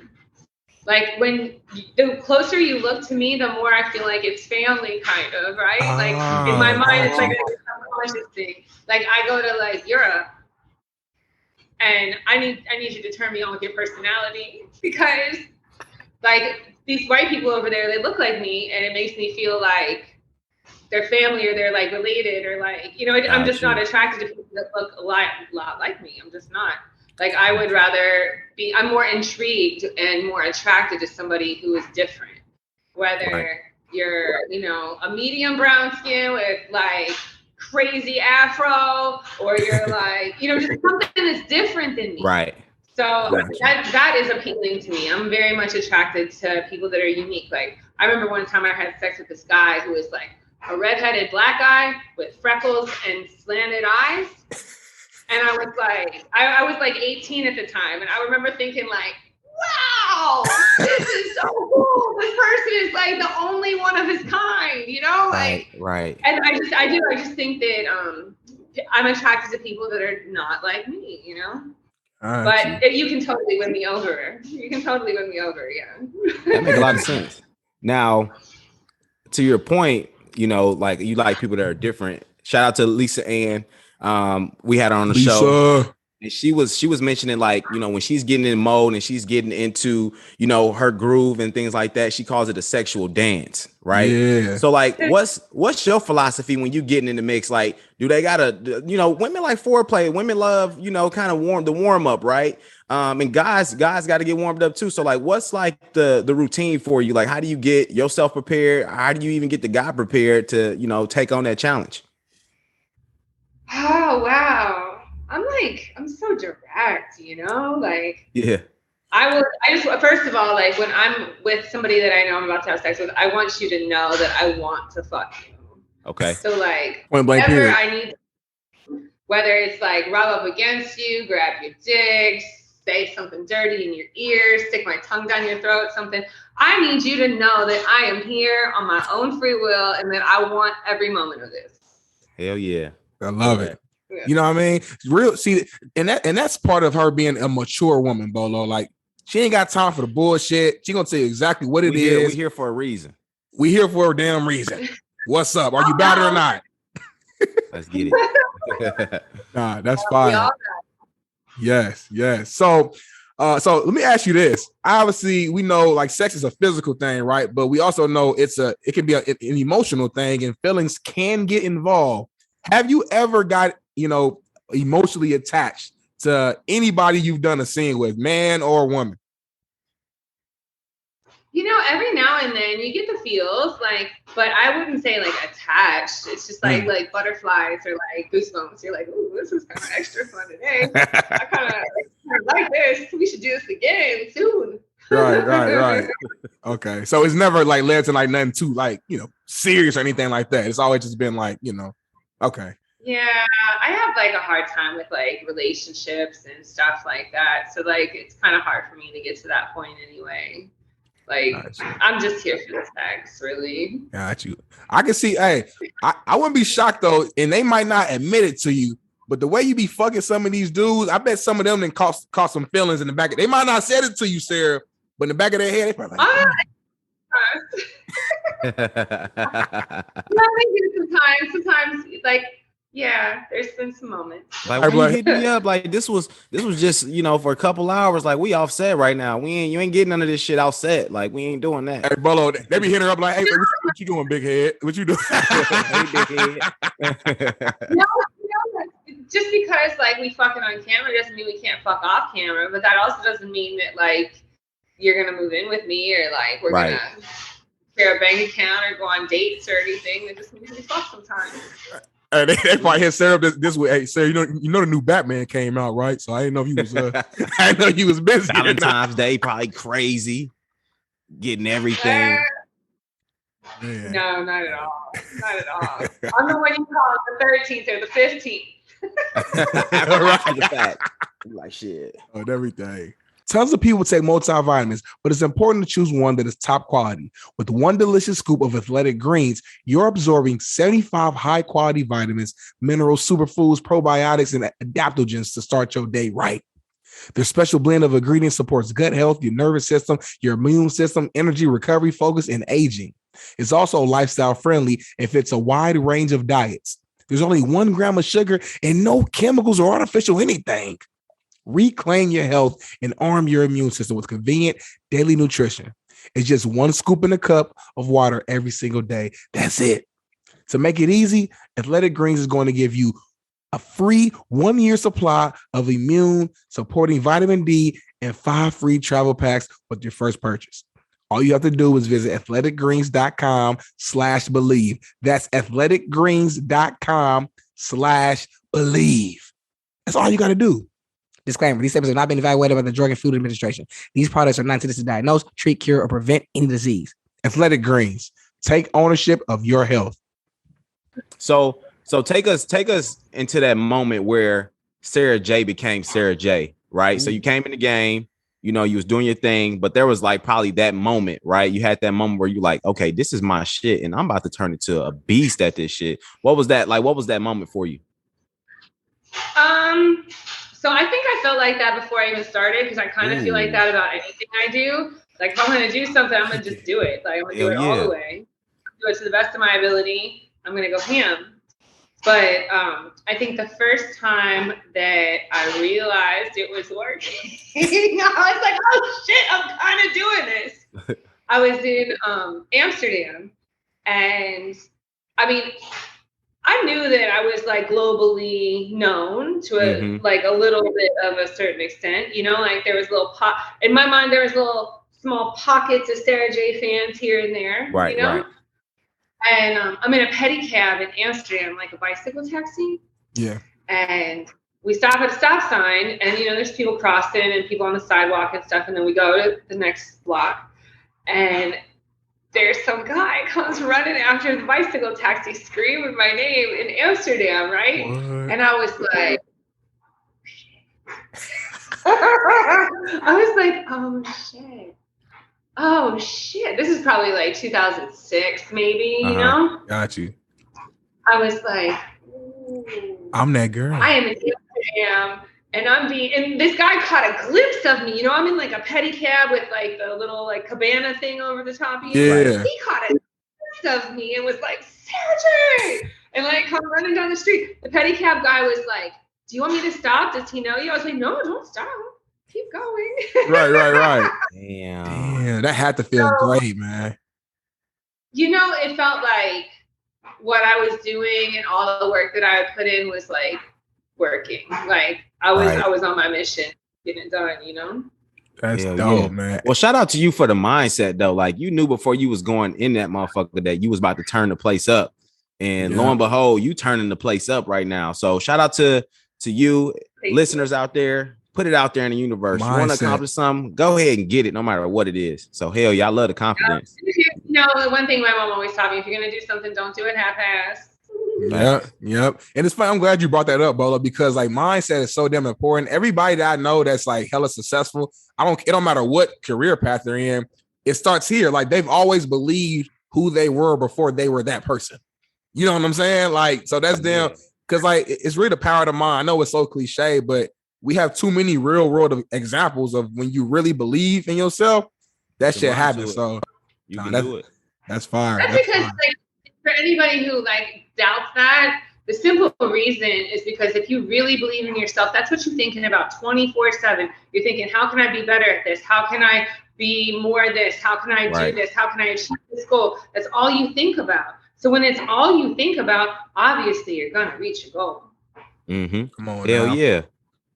Like the closer you look to me, the more I feel like it's family, kind of, right? Like in my mind, it's like a subconscious thing. Like I go to like Europe, and I need you to turn me on with your personality, because like these white people over there, they look like me, and it makes me feel like they're family or they're like related or like I'm just not attracted to people that look a lot like me. I'm just not. Like I would rather I'm more intrigued and more attracted to somebody who is different, whether you're, a medium brown skin with like crazy afro, or you're like, just something that's different than me. Right. So that is appealing to me. I'm very much attracted to people that are unique. Like I remember one time I had sex with this guy who was like a redheaded black guy with freckles and slanted eyes. And I was like, I was like 18 at the time. And I remember thinking like, wow, this is so cool. This person is like the only one of his kind, you know? Like, right. And I just think that I'm attracted to people that are not like me, you know? But you can totally win me over. You can totally win me over, yeah. That makes a lot of sense. Now, to your point, you know, like you like people that are different. Shout out to Lisa Ann. We had her on the show. And she was mentioning, like, you know, when she's getting in mode and she's getting into, you know, her groove and things like that, she calls it a sexual dance, right? Yeah. So like, what's your philosophy when you getting in the mix? Like, do they gotta, you know, women like foreplay, women love, you know, kind of warm up, right? And guys got to get warmed up too. So like, what's like the routine for you? Like, how do you get yourself prepared? How do you even get the guy prepared to, you know, take on that challenge? Oh, wow. I'm so direct, you know, like, yeah. I just, first of all, like when I'm with somebody that I know I'm about to have sex with, I want you to know that I want to fuck you. Okay. So like, whenever I need, whether it's like rub up against you, grab your dick, say something dirty in your ear, stick my tongue down your throat, something. I need you to know that I am here on my own free will and that I want every moment of this. Hell yeah. I love it. Yeah. You know what I mean? Real, see, and that's part of her being a mature woman, Bolo. Like, she ain't got time for the bullshit. She gonna tell you exactly what it is. We here for a reason. We here for a damn reason. What's up? Are you bad or not? Let's get it. Nah, that's fine. Yes. So let me ask you this. Obviously, we know like sex is a physical thing, right? But we also know it can be an emotional thing, and feelings can get involved. Have you ever got, you know, emotionally attached to anybody you've done a scene with, man or woman? You know, every now and then you get the feels, like, but I wouldn't say like attached. It's just like butterflies or like goosebumps. You're like, ooh, this is kind of extra fun today. I kind of like this. We should do this again soon. Right. Okay, so it's never like led to like nothing too like, you know, serious or anything like that. It's always just been like, you know. Okay. Yeah, I have like a hard time with like relationships and stuff like that. So like it's kind of hard for me to get to that point anyway. Like I'm just here for the sex, really. Got you. I can see. Hey, I wouldn't be shocked though, and they might not admit it to you, but the way you be fucking some of these dudes, I bet some of them then caught some feelings in the back. They might not said it to you, Sarah, but in the back of their head, they probably like. Sometimes like, yeah, there's been some moments. Like when you hit me up, like this was just, you know, for a couple hours. Like we offset right now. You ain't getting none of this shit offset. Like we ain't doing that. Hey, Bolo, they be hitting her up like, hey, what you doing, big head? What you doing? Hey, big head. No, just because like we fucking on camera doesn't mean we can't fuck off camera, but that also doesn't mean that like you're gonna move in with me or like we're gonna share a bank account or go on dates or anything. It just means we fuck sometimes. They probably hit Sarah this way. Hey, Sarah, you know the new Batman came out, right? So I didn't know if he was I didn't know he was busy. Valentine's Day, probably crazy, getting everything. No, not at all. Not at all. I'm the one you call the 13th or the 15th. Right. Like shit. On everything. Tons of people take multivitamins, but it's important to choose one that is top quality. With one delicious scoop of Athletic Greens, you're absorbing 75 high-quality vitamins, minerals, superfoods, probiotics, and adaptogens to start your day right. Their special blend of ingredients supports gut health, your nervous system, your immune system, energy, recovery, focus, and aging. It's also lifestyle friendly and fits a wide range of diets. There's only 1 gram of sugar and no chemicals or artificial anything. Reclaim your health and arm your immune system with convenient daily nutrition. It's just 1 scoop in a cup of water every single day. That's it. To make it easy, Athletic Greens is going to give you a free 1-year supply of immune supporting vitamin D and 5 free travel packs with your first purchase. All you have to do is visit athleticgreens.com/believe. That's athleticgreens.com/believe. That's all you got to do. Disclaimer, these statements have not been evaluated by the Drug and Food Administration. These products are not intended to diagnose, treat, cure, or prevent any disease. Athletic Greens. Take ownership of your health. So take us into that moment where Sara Jay became Sara Jay, right? So you came in the game, you know, you was doing your thing, but there was like probably that moment, right? You had that moment where you like, okay, this is my shit, and I'm about to turn into a beast at this shit. What was that like? What was that moment for you? So I think I felt like that before I even started, because I kind of feel like that about anything I do. Like, if I'm going to do something, I'm going to just do it. Like, I'm going to do it all the way. Do it to the best of my ability. I'm going to go ham. But I think the first time that I realized it was working, I was like, oh shit, I'm kind of doing this. I was in Amsterdam, and I mean, I knew that I was like globally known to like a little bit of a certain extent, you know, like there was in my mind, there was little small pockets of Sara Jay fans here and there, right, you know? Right. And I'm in a pedicab in Amsterdam, like a bicycle taxi. Yeah. And we stop at a stop sign, and, you know, there's people crossing and people on the sidewalk and stuff. And then we go to the next block, and there's some guy comes running after the bicycle taxi, screaming my name in Amsterdam, right? What? And I was like, oh shit. This is probably like 2006, maybe, you know? Got you. I was like, ooh, I'm that girl. I am in Amsterdam. And this guy caught a glimpse of me, you know, I'm in like a pedicab with like the little like cabana thing over the top of you. Yeah. He caught a glimpse of me and was like, Sara Jay! And like come running down the street. The pedicab guy was like, do you want me to stop? Does he know you? I was like, no, don't stop. Keep going. Right. Damn, that had to feel great, man. You know, it felt like what I was doing and all the work that I had put in was like working. Like I was on my mission, getting it done, you know? That's dope, man. Well, shout out to you for the mindset though. Like you knew before you was going in that motherfucker that you was about to turn the place up. And lo and behold, you turning the place up right now. So shout out to you listeners out there. Put it out there in the universe. You want to accomplish something, go ahead and get it, no matter what it is. So hell, y'all love the confidence. No, the one thing my mom always taught me: if you're gonna do something, don't do it half-assed. Yep. And it's fun. I'm glad you brought that up, Bolo, because like mindset is so damn important. Everybody that I know that's like hella successful, it don't matter what career path they're in, it starts here. Like they've always believed who they were before they were that person. You know what I'm saying? Like, so that's them, because like it's really the power of the mind. I know it's so cliche, but we have too many real world examples of when you really believe in yourself, that shit happens. So you can do it. That's fire. That's because like for anybody who like doubts that, the simple reason is because if you really believe in yourself, that's what you're thinking about 24/7. You're thinking, how can I be better at this? How can I be more this? How can I do this? How can I achieve this goal? That's all you think about. So when it's all you think about, obviously you're gonna reach your goal. Come on, hell now. Yeah.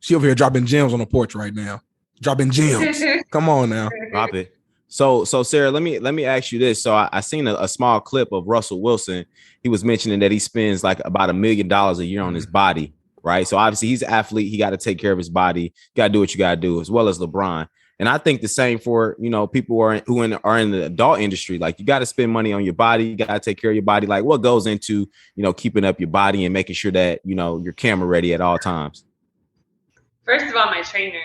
She over here dropping gems on the porch right now. Dropping gems. Come on now. Drop it. So Sarah, let me ask you this. So I seen a small clip of Russell Wilson. He was mentioning that he spends like about $1 million a year on his body, right? So obviously he's an athlete. He got to take care of his body. You got to do what you got to do, as well as LeBron. And I think the same for, you know, people who are in the adult industry. Like you got to spend money on your body. You got to take care of your body. Like what goes into, you know, keeping up your body and making sure that, you know, you're camera ready at all times? First of all, my trainer.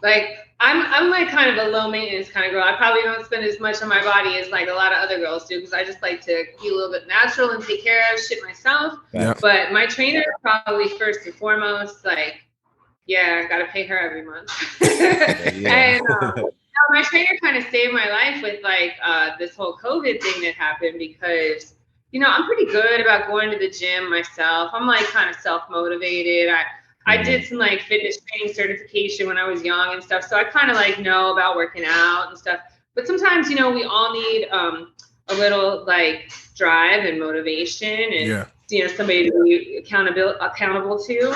Like I'm like kind of a low maintenance kind of girl. I probably don't spend as much on my body as like a lot of other girls do, because I just like to be a little bit natural and take care of shit myself. Yeah. But my trainer probably first and foremost, like, I gotta pay her every month. And my trainer kind of saved my life with like this whole COVID thing that happened, because you know I'm pretty good about going to the gym myself. I'm like kind of self-motivated. I did some like fitness training certification when I was young and stuff. So I kind of like know about working out and stuff. But sometimes, you know, we all need a little like drive and motivation and, you know, somebody to be accountable to.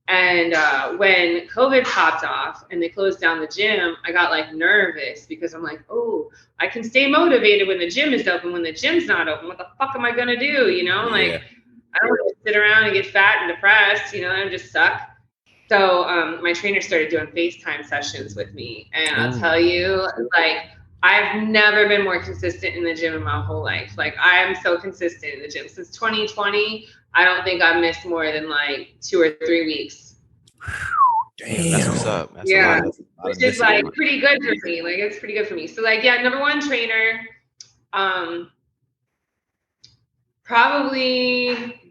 And when COVID popped off and they closed down the gym, I got like nervous because I'm like, oh, I can stay motivated when the gym is open. When the gym's not open, what the fuck am I going to do? You know, like I don't want to sit around and get fat and depressed, you know, and just suck. So my trainer started doing FaceTime sessions with me, and I'll tell you, like I've never been more consistent in the gym in my whole life. Like I am so consistent in the gym since 2020. I don't think I've missed more than like 2 or 3 weeks. Damn, that's what's up. That's yeah, a lot which is like pretty good for me. Like it's pretty good for me. So like, yeah, number one, trainer. Probably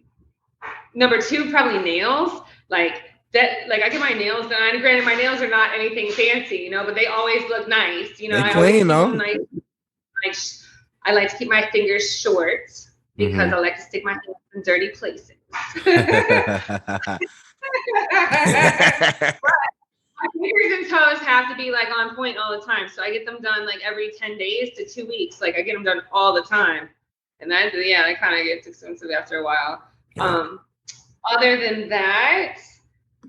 number two, probably nails. Like that, like I get my nails done. And granted, my nails are not anything fancy, you know, but they always look nice. You know, I always keep them nice. Like I like to keep my fingers short because I like to stick my hands in dirty places. My fingers and toes have to be like on point all the time. So I get them done like every 10 days to 2 weeks. Like I get them done all the time. And that kind of gets expensive after a while. Yeah. Other than that,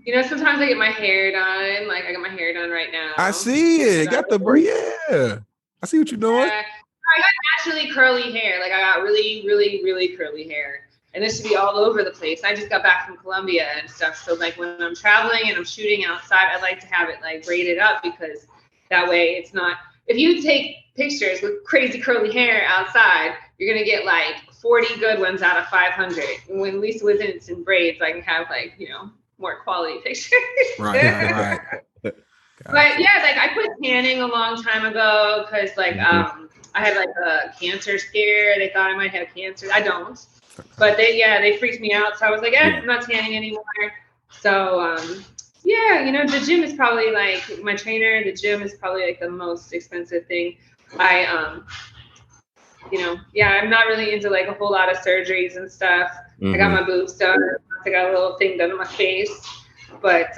you know, sometimes I get my hair done. Like I got my hair done right now. I see it. Got the yeah. I see what you're doing. I got naturally curly hair. Like I got really, really, really curly hair. And this should be all over the place. I just got back from Colombia and stuff. So like when I'm traveling and I'm shooting outside, I like to have it like braided up because that way it's not, if you take pictures with crazy curly hair outside, you're going to get like 40 good ones out of 500. And when Lisa was in braids, I can have like, you know, more quality pictures. Right. But yeah, like I quit tanning a long time ago because like I had like a cancer scare. They thought I might have cancer. I don't. But they freaked me out. So I was like, I'm not tanning anymore. So yeah, you know, the gym is probably like my trainer. The gym is probably like the most expensive thing. You know, I'm not really into like a whole lot of surgeries and stuff. I got my boobs done. I got a little thing done on my face. But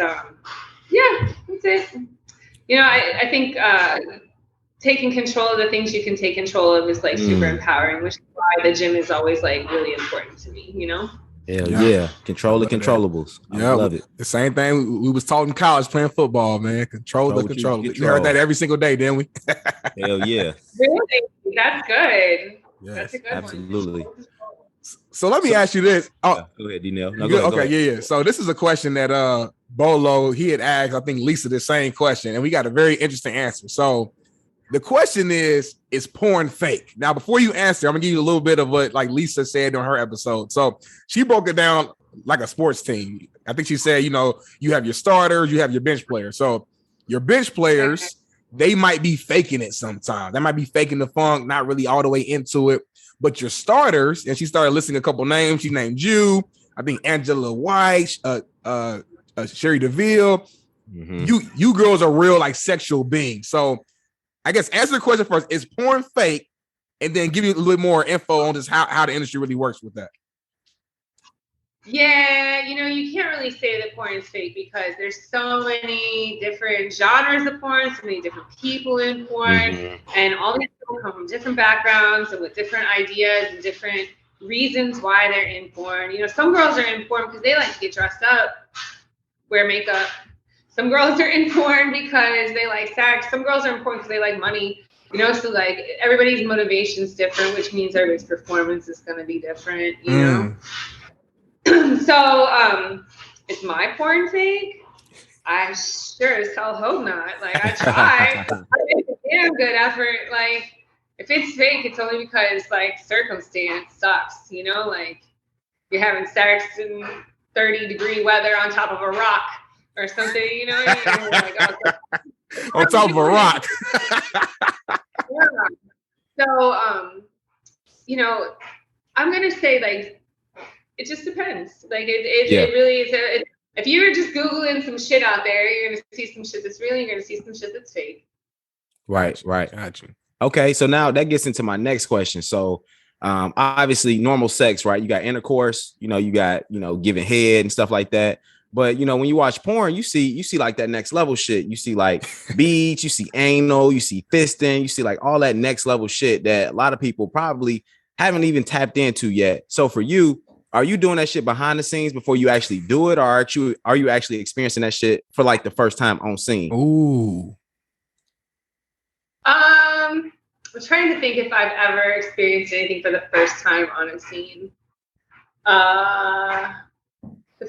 yeah, that's it. You know, I think taking control of the things you can take control of is like super empowering, which is why the gym is always like really important to me, you know? Hell yeah. Control the controllables. I love it. The same thing we was taught in college playing football, man. Control the controllables. We heard that every single day, didn't we? Hell yeah. Really? That's good. Yes, that's a good absolutely. one. So let me ask you this. Oh, go ahead, D-Nell. No, go ahead. Yeah. So this is a question that Bolo, he had asked, I think Lisa, the same question, and we got a very interesting answer. So the question is porn fake? Now, before you answer, I'm gonna give you a little bit of what like Lisa said on her episode. So she broke it down like a sports team. I think she said, you know, you have your starters, you have your bench players. So your bench players, they might be faking it sometimes. They might be faking the funk, not really all the way into it. But your starters, and she started listing a couple names. She named you, I think Angela White, Sherry DeVille. You girls are real like sexual beings. So I guess answer the question first: is porn fake? And then give you a little bit more info on just how the industry really works with that. Yeah, you know, you can't really say that porn is fake because there's so many different genres of porn, so many different people in porn, and all these people come from different backgrounds and with different ideas and different reasons why they're in porn. You know, some girls are in porn because they like to get dressed up, wear makeup. Some girls are in porn because they like sex. Some girls are in porn because they like money. You know, so like everybody's motivation is different, which means everybody's performance is going to be different, you know? So, is my porn fake? I sure as hell hope not. Like, I try. I make a damn good effort. Like, if it's fake, it's only because, like, circumstance sucks, you know? Like, you're having sex in 30-degree weather on top of a rock or something, you know? You're like, oh, on top of a rock. Yeah. So, you know, I'm going to say, like, it just depends. Like it really is. If you're just Googling some shit out there, you're going to see some shit that's real. You're going to see some shit that's fake. Right. Gotcha. Okay. So now that gets into my next question. So obviously normal sex, right? You got intercourse, you know, you got, you know, giving head and stuff like that. But, you know, when you watch porn, you see like that next level shit. You see like beads, you see anal, you see fisting, you see like all that next level shit that a lot of people probably haven't even tapped into yet. So for you, are you doing that shit behind the scenes before you actually do it? Or are you actually experiencing that shit for like the first time on scene? Ooh. I'm trying to think if I've ever experienced anything for the first time on a scene. The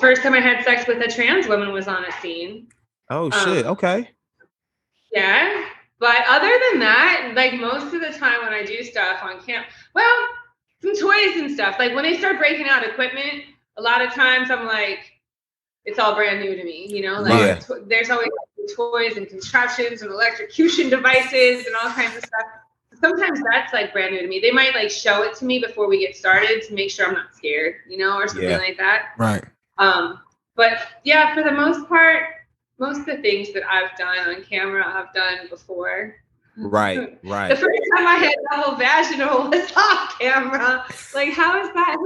first time I had sex with a trans woman was on a scene. Oh shit. Okay. Yeah. But other than that, like most of the time when I do stuff on camp, well, some toys and stuff. Like when they start breaking out equipment, a lot of times I'm like, it's all brand new to me, you know? Like there's always toys and contraptions and electrocution devices and all kinds of stuff. Sometimes that's like brand new to me. They might like show it to me before we get started to make sure I'm not scared, you know, or something like that. Right. But yeah, for the most part, most of the things that I've done on camera, I've done before. Right. The first time I had double vaginal was off camera. Like, how is that?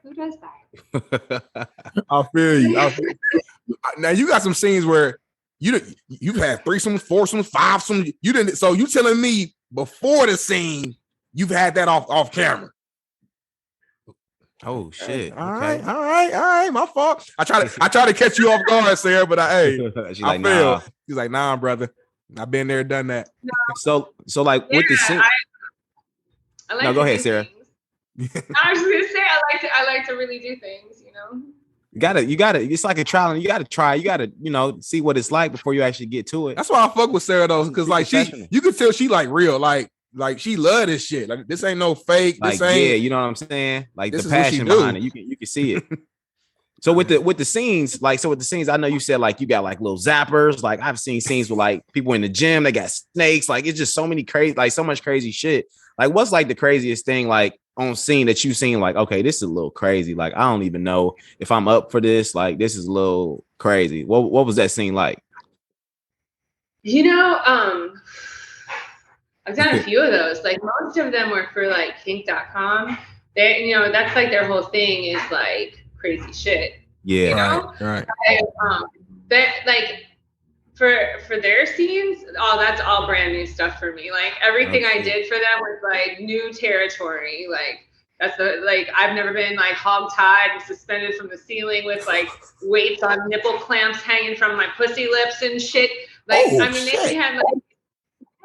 Who does that? I feel you. Now you got some scenes where you've had threesomes, foursomes, fivesomes. You didn't. So you telling me before the scene you've had that off camera? Oh shit! All right. My fault. I try to catch you off guard, Sarah, but She's like, feel. nah. She's like, nah, brother. I've been there, done that. No. So like with the scene. I like no, go ahead, Sarah. I was gonna say I like to really do things, you know. You gotta. It's like a trial, and you gotta try. You gotta, see what it's like before you actually get to it. That's why I fuck with Sarah though, because like you can tell she like real, like she love this shit. Like this ain't no fake. Like, this ain't. you know what I'm saying? Like this the is what passion behind it. You can see it. So with the scenes, I know you said like you got like little zappers. Like I've seen scenes with like people in the gym, they got snakes. Like it's just so many crazy, like so much crazy shit. Like what's like the craziest thing like on scene that you've seen? Like, okay, this is a little crazy. Like I don't even know if I'm up for this. Like this is a little crazy. What was that scene like? You know, I've done a few of those. Like most of them were for like kink.com. They, that's like their whole thing is like crazy shit. Yeah. You know? Right. That like for their scenes, that's all brand new stuff for me. Like everything I did for them was like new territory. Like I've never been like hog tied and suspended from the ceiling with like weights on nipple clamps hanging from my pussy lips and shit. Like they had like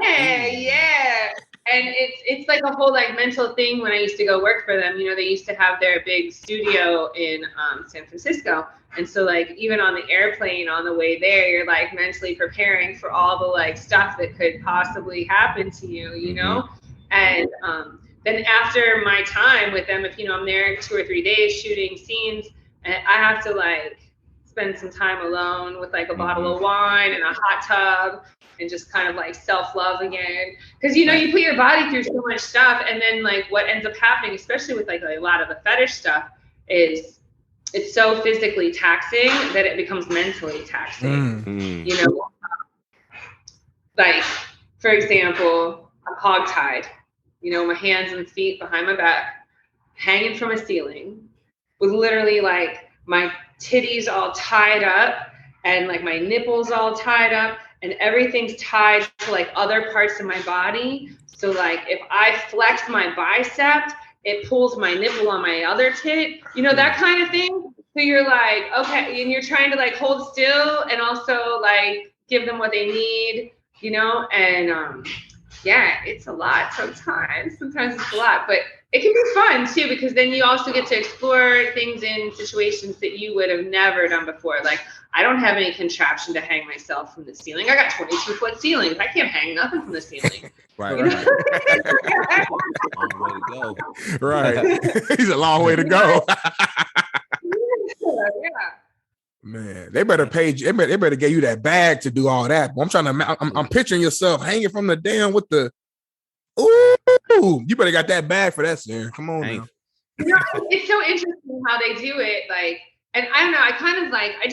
yeah. And it's like a whole like mental thing when I used to go work for them. They used to have their big studio in San Francisco. And so like even on the airplane on the way there, you're like mentally preparing for all the like stuff that could possibly happen to you, you know? And then after my time with them, if I'm there 2 or 3 days shooting scenes, and I have to like spend some time alone with like a bottle of wine and a hot tub and just kind of like self-love again. Because, you put your body through so much stuff. And then like what ends up happening, especially with like a lot of the fetish stuff, is it's so physically taxing that it becomes mentally taxing. Like, for example, I'm hogtied, my hands and feet behind my back, hanging from a ceiling with literally like my titties all tied up and like my nipples all tied up and everything's tied to like other parts of my body. So like if I flex my bicep, it pulls my nipple on my other tit, that kind of thing. So you're like, okay, and you're trying to like hold still and also like give them what they need, and yeah, it's a lot sometimes. Sometimes it's a lot, but it can be fun too, because then you also get to explore things in situations that you would have never done before. Like I don't have any contraption to hang myself from the ceiling. I got 22-foot ceilings. I can't hang nothing from the ceiling. Right. Long way to go. Right. He's a long way to go. Yeah. Man, they better pay you. They better give you that bag to do all that. I'm picturing yourself hanging from the damn with the. Ooh, you better got that bag for that, Sarah. Come on, now. It's so interesting how they do it. Like, and I don't know. I kind of like. I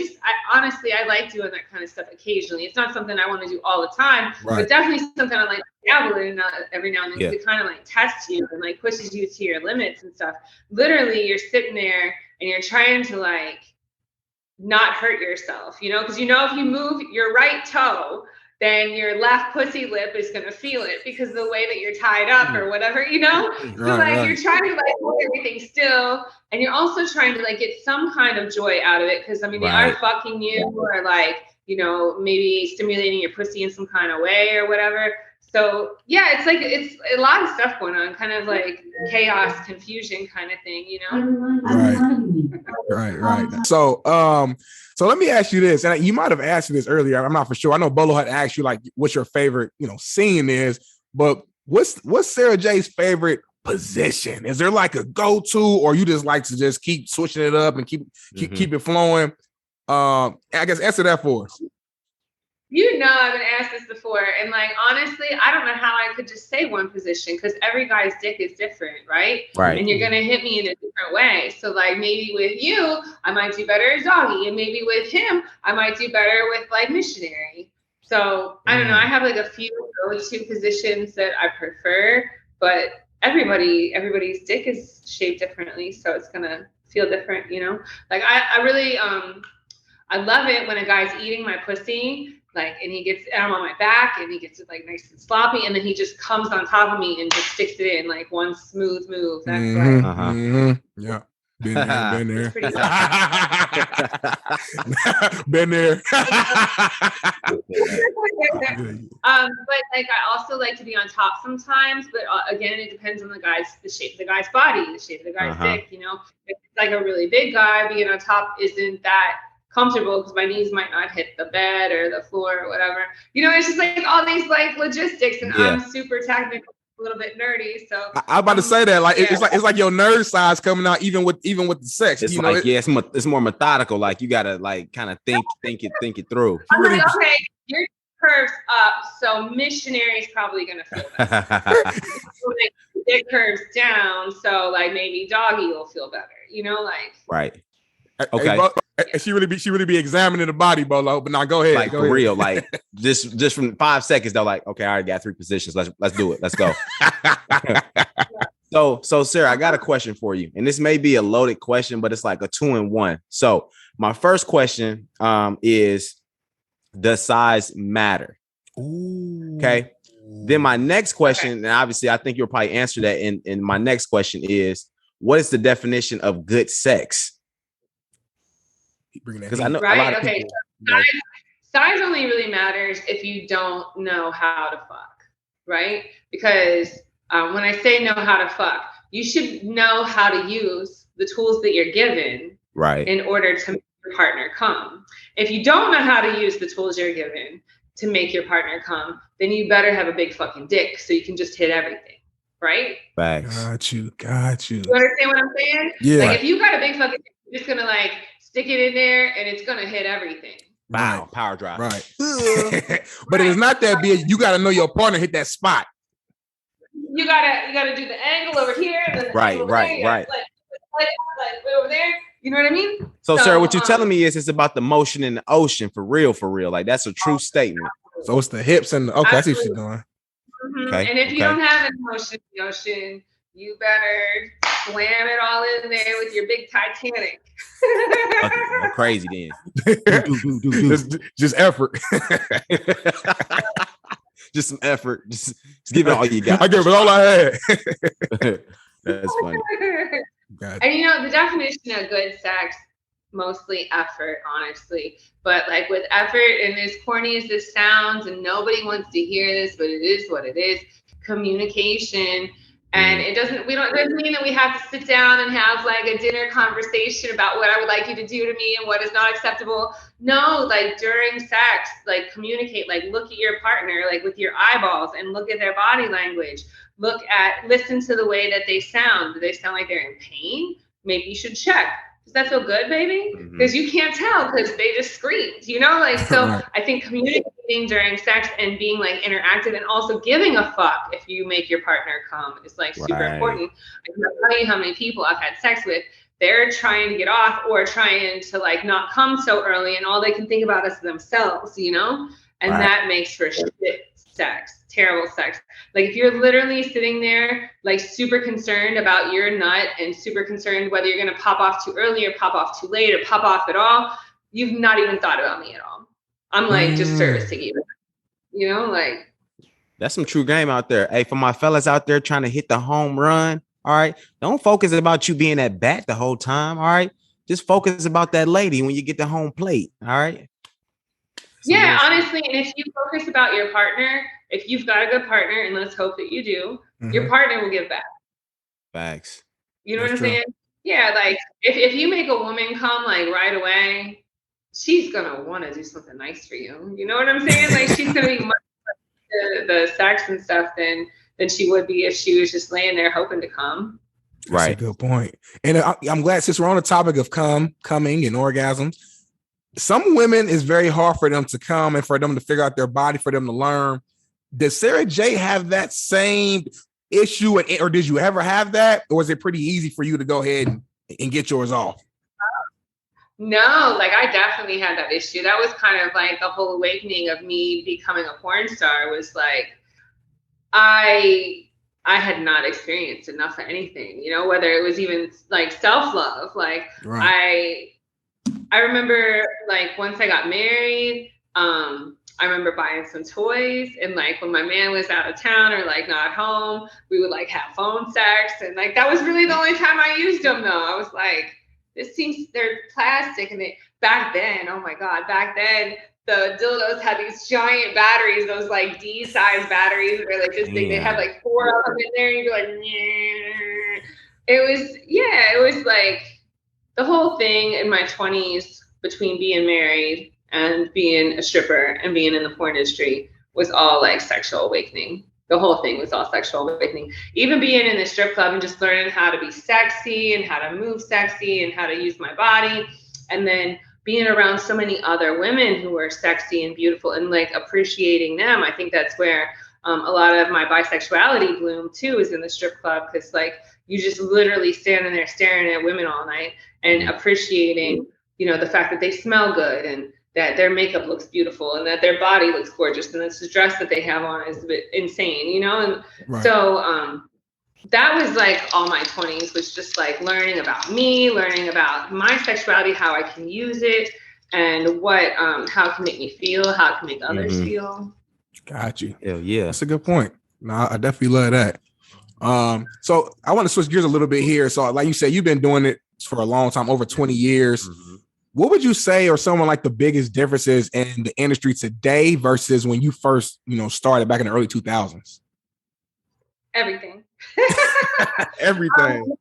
honestly like doing that kind of stuff occasionally. It's not something I want to do all the time, but definitely something I like to dabble in every now and then. Because it kind of like tests you and like pushes you to your limits and stuff. Literally, you're sitting there and you're trying to like not hurt yourself, because if you move your right toe, then your left pussy lip is going to feel it because of the way that you're tied up or whatever, So you're trying to like hold everything still, and you're also trying to like get some kind of joy out of it, because they are fucking you or like maybe stimulating your pussy in some kind of way or whatever. So yeah, it's like it's a lot of stuff going on, kind of like chaos, confusion kind of thing, you know? Right. So let me ask you this, and you might have asked me this earlier. I'm not for sure. I know Bolo had asked you like what's your favorite, scene is, but what's Sara Jay's favorite position? Is there like a go-to, or you just like to just keep switching it up and keep it flowing? I guess answer that for us. I've been asked this before, and like honestly, I don't know how I could just say one position because every guy's dick is different, right? Right. And you're gonna hit me in a different way. So like maybe with you, I might do better as doggy, and maybe with him, I might do better with like missionary. So I don't know. I have like a few go-to positions that I prefer, but everybody's dick is shaped differently, so it's gonna feel different, Like I really I love it when a guy's eating my pussy. Like, and I'm on my back and he gets it like nice and sloppy. And then he just comes on top of me and just sticks it in like one smooth move. That's Yeah. Been there. Been there. But like, I also like to be on top sometimes, but again, it depends on the shape of the guy's body, the shape of the guy's dick, If it's like a really big guy, being on top isn't that comfortable because my knees might not hit the bed or the floor or whatever. It's just like all these like logistics, and I'm super technical, a little bit nerdy. So I'm about to say that, like it's like your nerd size coming out even with the sex. It's it's more methodical. Like you gotta like kind of think it through. I'm like, okay, your curves up, so missionary is probably gonna feel better. It curves down, so like maybe doggy will feel better. Like right. Okay. Hey, she really be examining the body, Bolo. But now go ahead. Like for real, like just from 5 seconds, they're like, okay, I already got 3 positions. Let's do it. Let's go. So Sarah, I got a question for you, and this may be a loaded question, but it's like a 2-in-1. So my first question is, does size matter? Ooh. Okay. Then my next question, and obviously I think you'll probably answer that. And my next question is, what is the definition of good sex? Because I know a lot of people. Size only really matters if you don't know how to fuck, right? Because when I say know how to fuck, you should know how to use the tools that you're given, right, in order to make your partner come. If you don't know how to use the tools you're given to make your partner come, then you better have a big fucking dick so you can just hit everything, right? Facts. Got you. You understand what I'm saying? Yeah. Like if you got a big fucking dick, you're just gonna like stick it in there and it's gonna hit everything. Wow, power drive. Right. But it's not that big. You gotta know your partner hit that spot. You gotta do the angle over here. And then the angle over there. Like over there. You know what I mean? So Sarah, what you're telling me is it's about the motion in the ocean for real. Like that's a true statement. So it's the hips and okay, I see what you're doing. Mm-hmm. Okay. And if you don't have an motion in the ocean, you better slam it all in there with your big Titanic. Okay, crazy then. Just effort. Just some effort. Just give it all you got. I gave it all I had. That's funny. And the definition of good sex, mostly effort, honestly. But like with effort, and as corny as this sounds, and nobody wants to hear this, but it is what it is. Communication. And it doesn't mean that we have to sit down and have like a dinner conversation about what I would like you to do to me and what is not acceptable. No, like during sex, like communicate, like look at your partner, like with your eyeballs and look at their body language. Listen to the way that they sound. Do they sound like they're in pain? Maybe you should check. Does that feel good, baby? Because you can't tell because they just screamed, So I think communicating during sex and being like interactive and also giving a fuck if you make your partner come is like super important. I can tell you how many people I've had sex with, they're trying to get off or trying to like not come so early and all they can think about is themselves, and that makes for shit sex, terrible sex. Like if you're literally sitting there like super concerned about your nut and super concerned whether you're going to pop off too early or pop off too late or pop off at all, you've not even thought about me at all. I'm like just servicing you, like that's some true game out there. Hey, for my fellas out there trying to hit the home run, all right, don't focus about you being at bat the whole time, all right? Just focus about that lady when you get the home plate, all right? Yeah, honestly, and if you focus about your partner, if you've got a good partner, and let's hope that you do, your partner will give back. Facts. You know what I'm saying? Yeah, like if you make a woman come like right away, she's gonna want to do something nice for you. You know what I'm saying? Like she's gonna be much the sex and stuff than she would be if she was just laying there hoping to come. That's a good point. And I'm glad, since we're on the topic of coming and orgasms, some women is very hard for them to come and for them to figure out their body, for them to learn. Does Sara Jay have that same issue, or did you ever have that, or was it pretty easy for you to go ahead and get yours off? No, like I definitely had that issue. That was kind of like the whole awakening of me becoming a porn star. Was like I had not experienced enough of anything, you know, whether it was even like self-love. Like I remember like once I got married, I remember buying some toys, and like when my man was out of town or like not home, we would like have phone sex, and like that was really the only time I used them though. I was like, they're plastic, and back then, oh my God, back then the dildos had these giant batteries, those like D-size batteries, where like this big, they had like 4 of them in there, and you'd be like, nyeh. It was like the whole thing in my 20s between being married and being a stripper and being in the porn industry was all like sexual awakening. The whole thing was all sexual awakening. Even being in the strip club and just learning how to be sexy and how to move sexy and how to use my body. And then being around so many other women who are sexy and beautiful and like appreciating them. I think that's where a lot of my bisexuality bloomed too, is in the strip club. Because like you just literally standing there staring at women all night and appreciating, you know, the fact that they smell good and that their makeup looks beautiful and that their body looks gorgeous and this dress that they have on is a bit insane, you know? And so that was like all my 20s was just like learning about me, learning about my sexuality, how I can use it, and what how it can make me feel, how it can make others feel. Got you. Hell yeah. That's a good point. No, I definitely love that. So I want to switch gears a little bit here. So like you said, you've been doing it for a long time, over 20 years. What would you say are some of like the biggest differences in the industry today versus when you first, you know, started back in the early 2000s? Everything. Everything.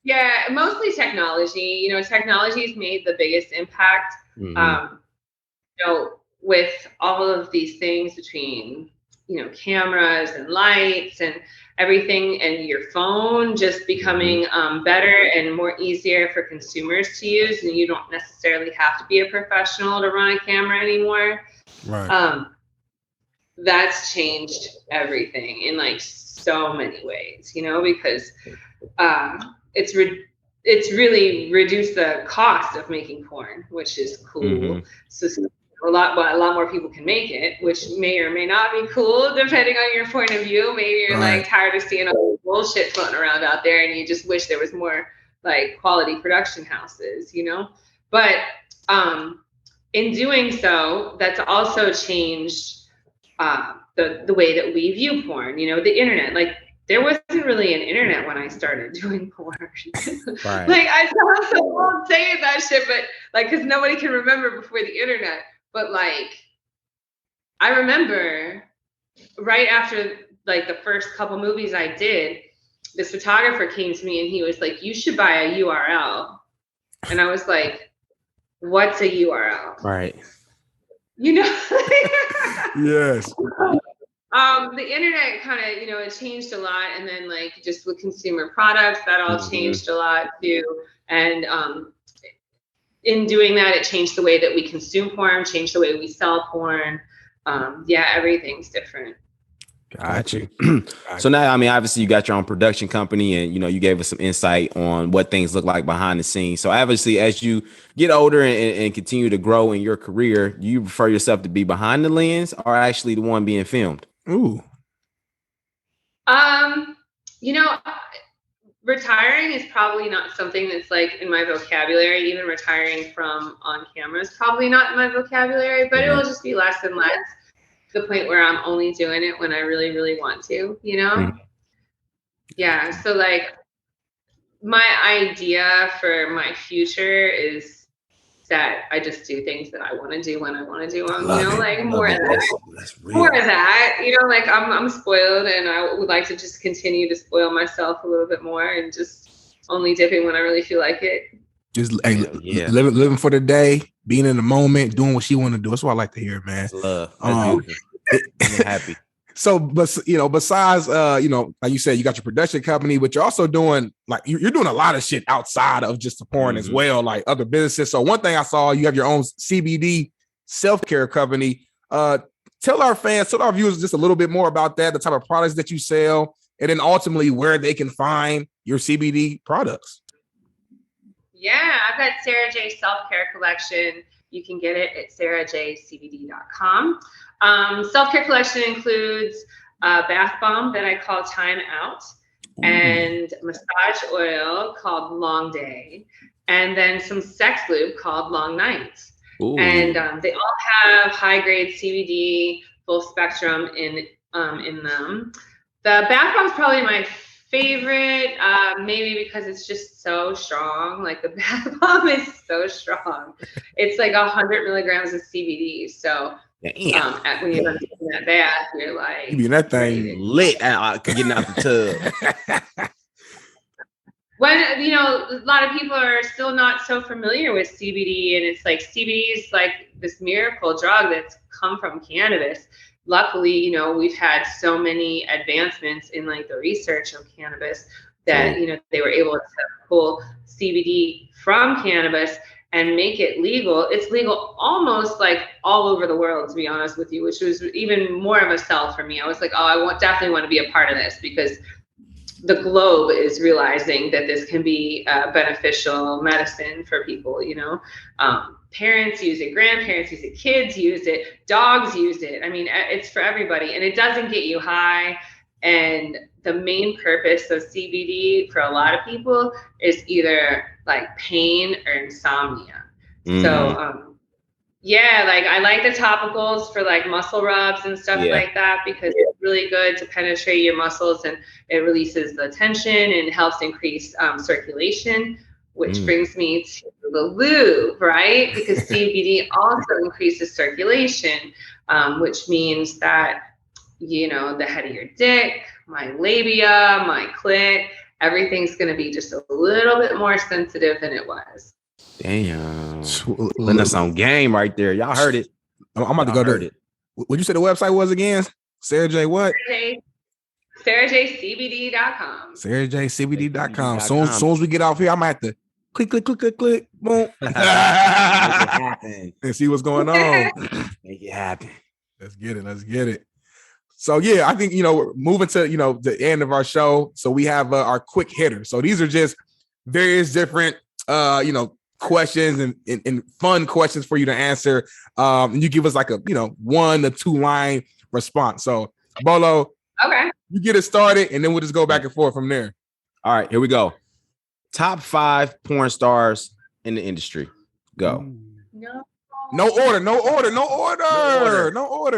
Yeah, mostly technology. You know, technology has made the biggest impact. You know, with all of these things between, you know, cameras and lights and everything, and your phone just becoming better and more easier for consumers to use, and you don't necessarily have to be a professional to run a camera anymore. That's changed everything in like so many ways, you know, because it's really reduced the cost of making porn, which is cool. So a lot more people can make it, which may or may not be cool depending on your point of view. Maybe you're like tired of seeing all the bullshit floating around out there and you just wish there was more like quality production houses, you know? But in doing so, that's also changed the way that we view porn, you know, the internet. Like there wasn't really an internet when I started doing porn. Like I sound so old saying that shit, but like, cause nobody can remember before the internet. But like, I remember right after like the first couple movies I did, this photographer came to me and he was like, you should buy a URL. And I was like, what's a URL? Right. You know? Yes. The internet kind of, you know, it changed a lot. And then like just with consumer products, that all changed a lot too. And in doing that, it changed the way that we consume porn, changed the way we sell porn. Yeah, everything's different. Got you. So now, I mean, obviously you got your own production company and, you know, you gave us some insight on what things look like behind the scenes. So obviously as you get older and continue to grow in your career, do you prefer yourself to be behind the lens or actually the one being filmed? Ooh. You know, retiring is probably not something that's like in my vocabulary. Even retiring from on camera is probably not in my vocabulary, but it will just be less and less, to the point where I'm only doing it when I really, really want to, you know? Yeah. So like my idea for my future is that I just do things that I want to do when I want to do them. You know, like more of that. That's real. More of that. You know, like I'm spoiled, and I would like to just continue to spoil myself a little bit more, and just only dipping when I really feel like it. Just living for the day, being in the moment, doing what she want to do. That's what I like to hear, man. That's love. That's beautiful. I'm happy. So, but besides, like you said, you got your production company, but you're also doing like you're doing a lot of shit outside of just the porn as well, like other businesses. So, one thing I saw, you have your own CBD self-care company. Tell our fans, tell our viewers just a little bit more about that, the type of products that you sell, and then ultimately where they can find your CBD products. Yeah, I've got Sara Jay Self-Care Collection. You can get it at sarajcbd.com. Self-care collection includes a bath bomb that I call Time Out, and massage oil called Long Day, and then some sex lube called Long Night. Ooh. And they all have high-grade CBD, full spectrum in them. The bath bomb is probably my favorite, maybe because it's just so strong. Like the bath bomb is so strong. It's like 100 milligrams of CBD. So when you're done taking that bath, you're like, you mean that thing lit out getting out the tub. When, a lot of people are still not so familiar with CBD, and it's like CBD is like this miracle drug that's come from cannabis. Luckily, we've had so many advancements in like the research of cannabis that, they were able to pull CBD from cannabis and make it legal. It's legal almost like all over the world, to be honest with you, which was even more of a sell for me. I was like, oh, definitely want to be a part of this, because the globe is realizing that this can be beneficial medicine for people, parents use it, grandparents use it, kids use it, dogs use it. I mean, it's for everybody, and it doesn't get you high. And the main purpose of CBD for a lot of people is either like pain or insomnia. So, like I like the topicals for like muscle rubs and stuff like that, because it's really good to penetrate your muscles, and it releases the tension and helps increase circulation, which brings me to the lube, right? Because CBD also increases circulation, which means that, the head of your dick, my labia, my clit, everything's going to be just a little bit more sensitive than it was. Damn. Putting us on game right there. Y'all heard it. I'm about to go to it. What'd you say the website was again? Sara Jay what? SaraJCBD.com. SaraJCBD.com. Soon as we get off here, I might have to click, boom. Make it happen. And see what's going on. Make it happen. Let's get it. So yeah, I think, moving to, the end of our show. So we have our quick hitter. So these are just various different, questions and fun questions for you to answer. And you give us like a, 1 to 2 line response. So Bolo, okay, you get it started, and then we'll just go back and forth from there. All right, here we go. Top 5 porn stars in the industry. Go. No order. And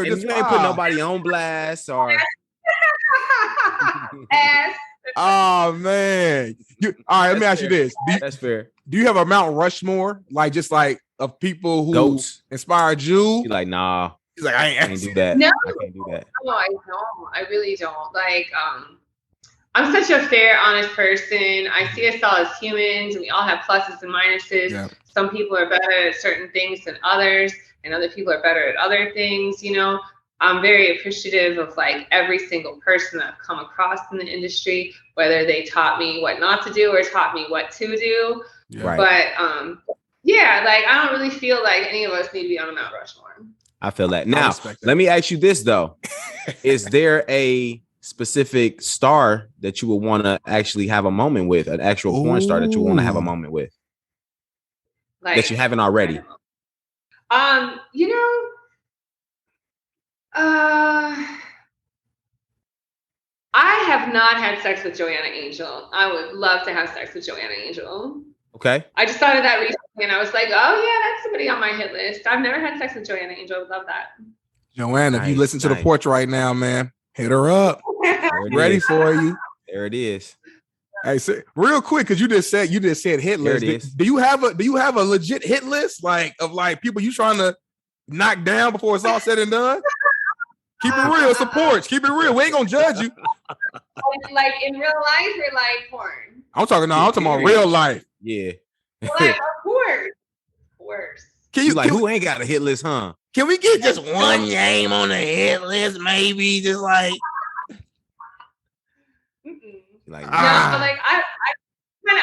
Just you ain't put nobody on blast or. Oh man! All right, let me ask you this. That's fair. Do you have a Mount Rushmore, like just like of people who Goats inspired you? You're like, nah. He's like, I can't do that. No, I can't do that. No, I don't. I really don't. Like, I'm such a fair, honest person. I see us all as humans, and we all have pluses and minuses. Yeah. Some people are better at certain things than others, and other people are better at other things. I'm very appreciative of like every single person that I've come across in the industry, whether they taught me what not to do or taught me what to do. Yeah. Right. But like I don't really feel like any of us need to be on a Mount Rushmore. I feel that. Now, let me ask you this though: is there a specific star that you would want to actually have a moment with, an actual porn star that you want to have a moment with, like, that you haven't already? I have not had sex with Joanna Angel. I would love to have sex with Joanna Angel. Okay. I just thought of that recently, and I was like, oh yeah, that's somebody on my hit list. I've never had sex with Joanna Angel. I would love that. Joanna, if you listen to the Porch right now, man, hit her up. Ready for you. There it is. Hey, so, real quick, because you just said hit list. Do you have a legit hit list of people you trying to knock down before it's all said and done? Keep it real, support. Keep it real. We ain't gonna judge you. Like in real life or like porn? I'm talking about real life. Yeah. Like, of course. Can you who ain't got a hit list, huh? Can we get just one name on the hit list, maybe? Just like. No, but like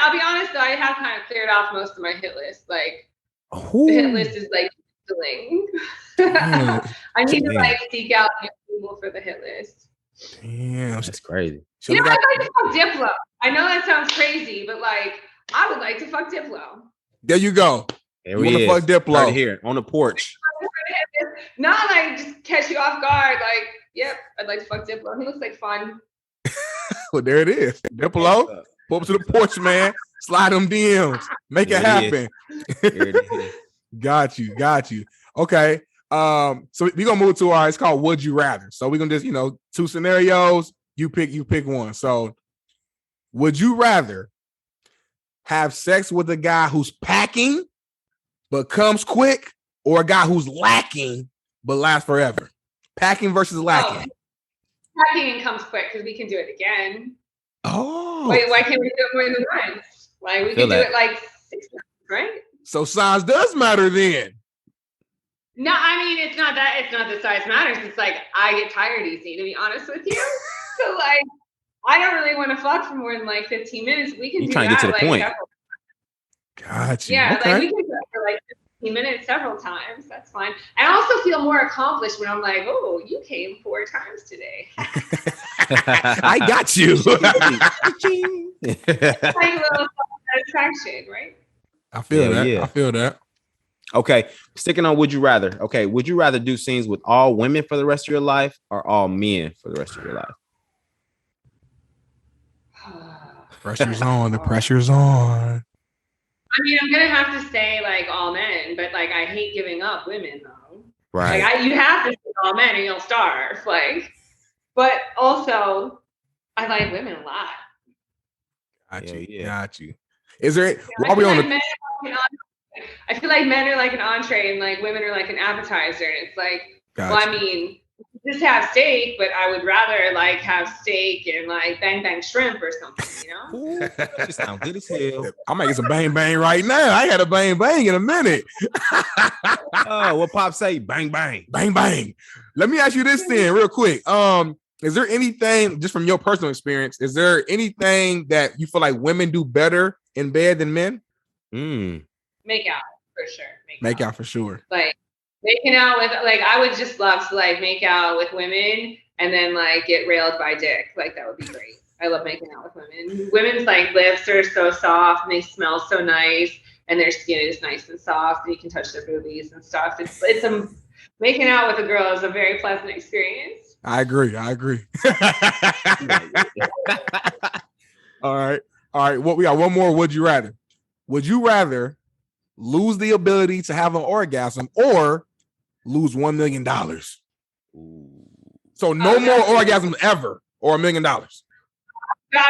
I'll be honest though, I have kind of cleared off most of my hit list. Like the hit list is like filling. I need to like seek out new people for the hit list. Damn, that's crazy. I'd like to fuck Diplo. I know that sounds crazy, but like I would like to fuck Diplo. There you go. You want to fuck Diplo right here on the porch. Not like just catch you off guard. Like, yep, I'd like to fuck Diplo. He looks like fun. Well, there it is. Diplo, pull up to the porch, man. Slide them DMs. Make it happen. Got you. Okay. So we're gonna move to it's called Would You Rather. So we're gonna just, two scenarios. You pick one. So would you rather have sex with a guy who's packing but comes quick, or a guy who's lacking but lasts forever? Packing versus lacking. Packing comes quick because we can do it again. Oh. Wait, why can't we do it more than once? Like we can do it like 6 times, right? So size does matter then. No, I mean it's not the size matters. It's like I get tired easy, to be honest with you. So like I don't really want to fuck for more than like 15 minutes. We can do trying that. To get to the point. Gotcha. Yeah, okay. like we can do that for like 15 minutes several times. That's fine. I also feel more accomplished when I'm like, oh, you came 4 times today. I got you. Like a little satisfaction, right? I feel that. Yeah. I feel that. Okay, sticking on would you rather. Okay, would you rather do scenes with all women for the rest of your life or all men for the rest of your life? Pressure's on. The pressure's on. I mean, I'm gonna have to say like all men, but like I hate giving up women though. Right. Like you have to say all men or you'll starve. Like, but also I like women a lot. Got you. Is there? While we on the? I feel like men are like an entree and like women are like an appetizer. And it's like, well, I mean, just have steak, but I would rather like have steak and like bang bang shrimp or something, Ooh, that just sounds good as hell. I'm making some bang bang right now. I had a bang bang in a minute. Oh, what Pop say? Bang bang. Bang bang. Let me ask you this then, real quick. Is there anything, just from your personal experience, is there anything that you feel like women do better in bed than men? Make out for sure. Make out for sure. Like making out with, like, I would just love to like make out with women and then like get railed by dick. Like that would be great. I love making out with women. Women's like lips are so soft and they smell so nice and their skin is nice and soft and you can touch their boobies and stuff. It's making out with a girl is a very pleasant experience. I agree. All right. Well, we got one more. Would you rather? Would you rather lose the ability to have an orgasm or lose $1 million? So no more orgasms ever, or $1 million. I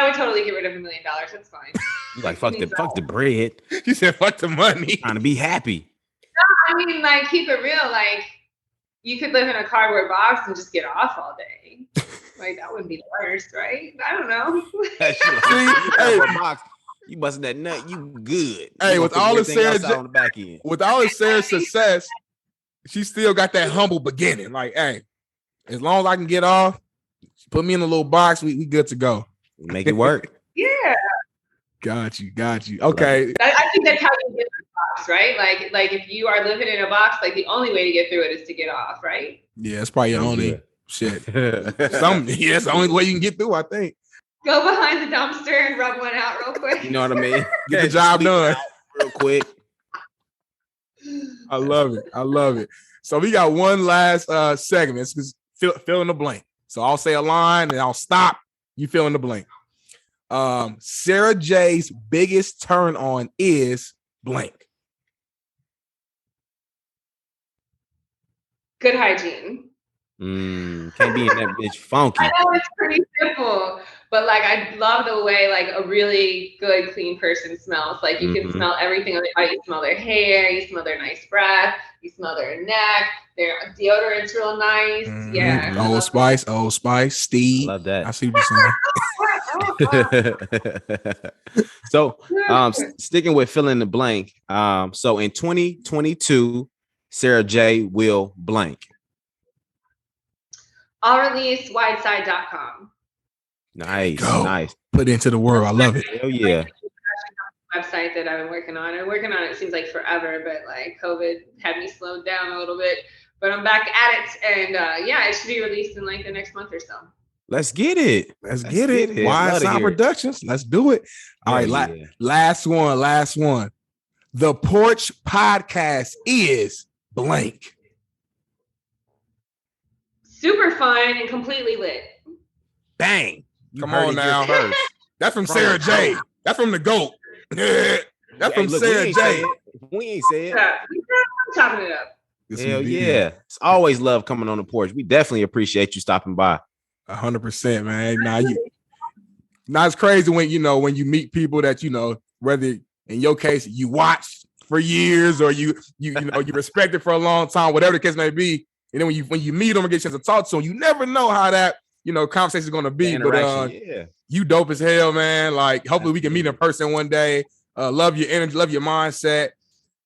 would totally get rid of $1 million. That's fine. You like fuck the bread. You said fuck the money. Trying to be happy. No, I mean like keep it real. Like you could live in a cardboard box and just get off all day. Like that wouldn't be the worst, right? I don't know. Box. You busting that nut, you good. Hey, you with all the Sarah's success, she still got that humble beginning. Like, hey, as long as I can get off, put me in a little box, we good to go. Make it work. Yeah. Got you. Okay. I think that's how you get in a box, right? Like if you are living in a box, like the only way to get through it is to get off, right? Yeah, it's probably your only shit. It's the only way you can get through, I think. Go behind the dumpster and rub one out real quick. You know what I mean? Get the job done real quick. I love it. So we got one last segment. It's just fill in the blank. So I'll say a line and I'll stop. You fill in the blank. Sara Jay's biggest turn on is blank. Good hygiene. Can't be in that bitch funky. I know it's pretty simple, But like, I love the way like a really good, clean person smells. Like you can smell everything on their body. You smell their hair, you smell their nice breath, you smell their neck, their deodorant's real nice. Yeah. Old Spice, Steve. I love that. I see what you're saying. So sticking with fill in the blank. So in 2022, Sara Jay will blank. I'll release wideside.com. Nice. Put it into the world. I love it. Hell yeah. Website that I've been working on. I'm working on it seems like forever, but like COVID had me slowed down a little bit. But I'm back at it, and it should be released in like the next month or so. Let's get it. Let's get it. Wide Sound Productions. Let's do it. All right, last one. The Porch podcast is blank. Super fun and completely lit. Bang. Come on now. That's from Sara Jay. That's from the GOAT. That's from Sara Jay. We ain't say it. I'm chopping it up. Hell yeah. It's always love coming on the porch. We definitely appreciate you stopping by. 100%, man. Now it's crazy when you meet people that whether in your case you watched for years or you respected for a long time, whatever the case may be. And then when you meet them and get a chance to talk to them, you never know how that conversation is going to be. But you dope as hell, man. Like hopefully we can meet in person one day. Love your energy, love your mindset.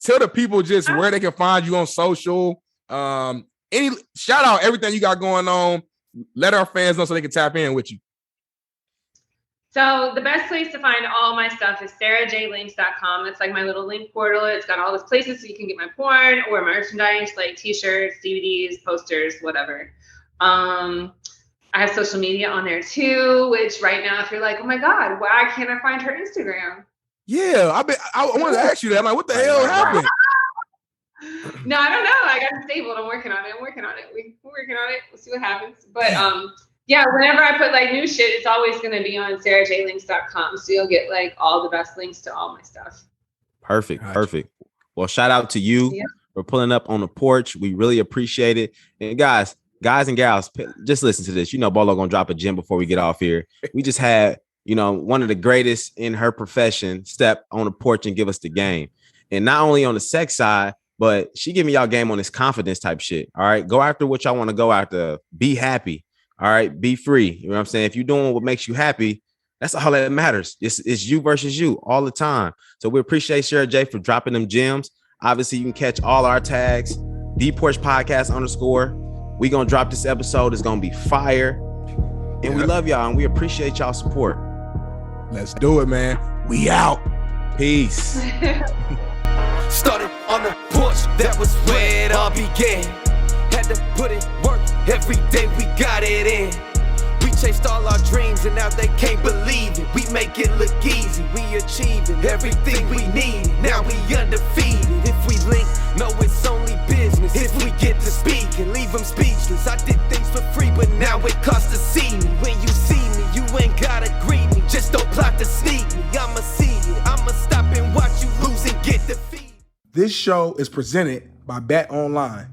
Tell the people just where they can find you on social. Shout out everything you got going on. Let our fans know so they can tap in with you. So the best place to find all my stuff is sarajlinks.com. It's like my little link portal. It's got all these places so you can get my porn or merchandise like t-shirts, DVDs, posters, whatever. I have social media on there too, which right now if you're like, oh my God, why can't I find her Instagram? Yeah, I wanted to ask you that. I'm like, what the hell happened? No, I don't know. I got disabled. I'm working on it. We're working on it. We'll see what happens. But whenever I put like new shit, it's always going to be on sarajlinks.com. So you'll get like all the best links to all my stuff. Perfect. Well, shout out to you for pulling up on the porch. We really appreciate it. And guys and gals, just listen to this. Bolo gonna drop a gem before we get off here. We just had, one of the greatest in her profession step on the porch and give us the game. And not only on the sex side, but she giving y'all game on this confidence type shit. All right. Go after what y'all want to go after. Be happy. All right. Be free. You know what I'm saying? If you're doing what makes you happy, that's all that matters. It's you versus you all the time. So we appreciate Sara Jay for dropping them gems. Obviously, you can catch all our tags, Porch Podcast _ We gonna drop this episode. It's gonna be fire. And we love y'all and we appreciate y'all support. Let's do it, man. We out. Peace. Started on the porch, that was where it all began. Had to put in work, every day we got it in. We chased all our dreams and now they can't believe it. We make it look easy, we achieving everything we need. Now we undefeated. If we link, no it's only business. If we get to speak and leave them speechless. I did things for free, but now it costs to see me. When you see me, you ain't gotta greet me. Just don't plot to sneak me. I'ma see it, I'ma stop and watch you lose and get defeated. This show is presented by Bet Online.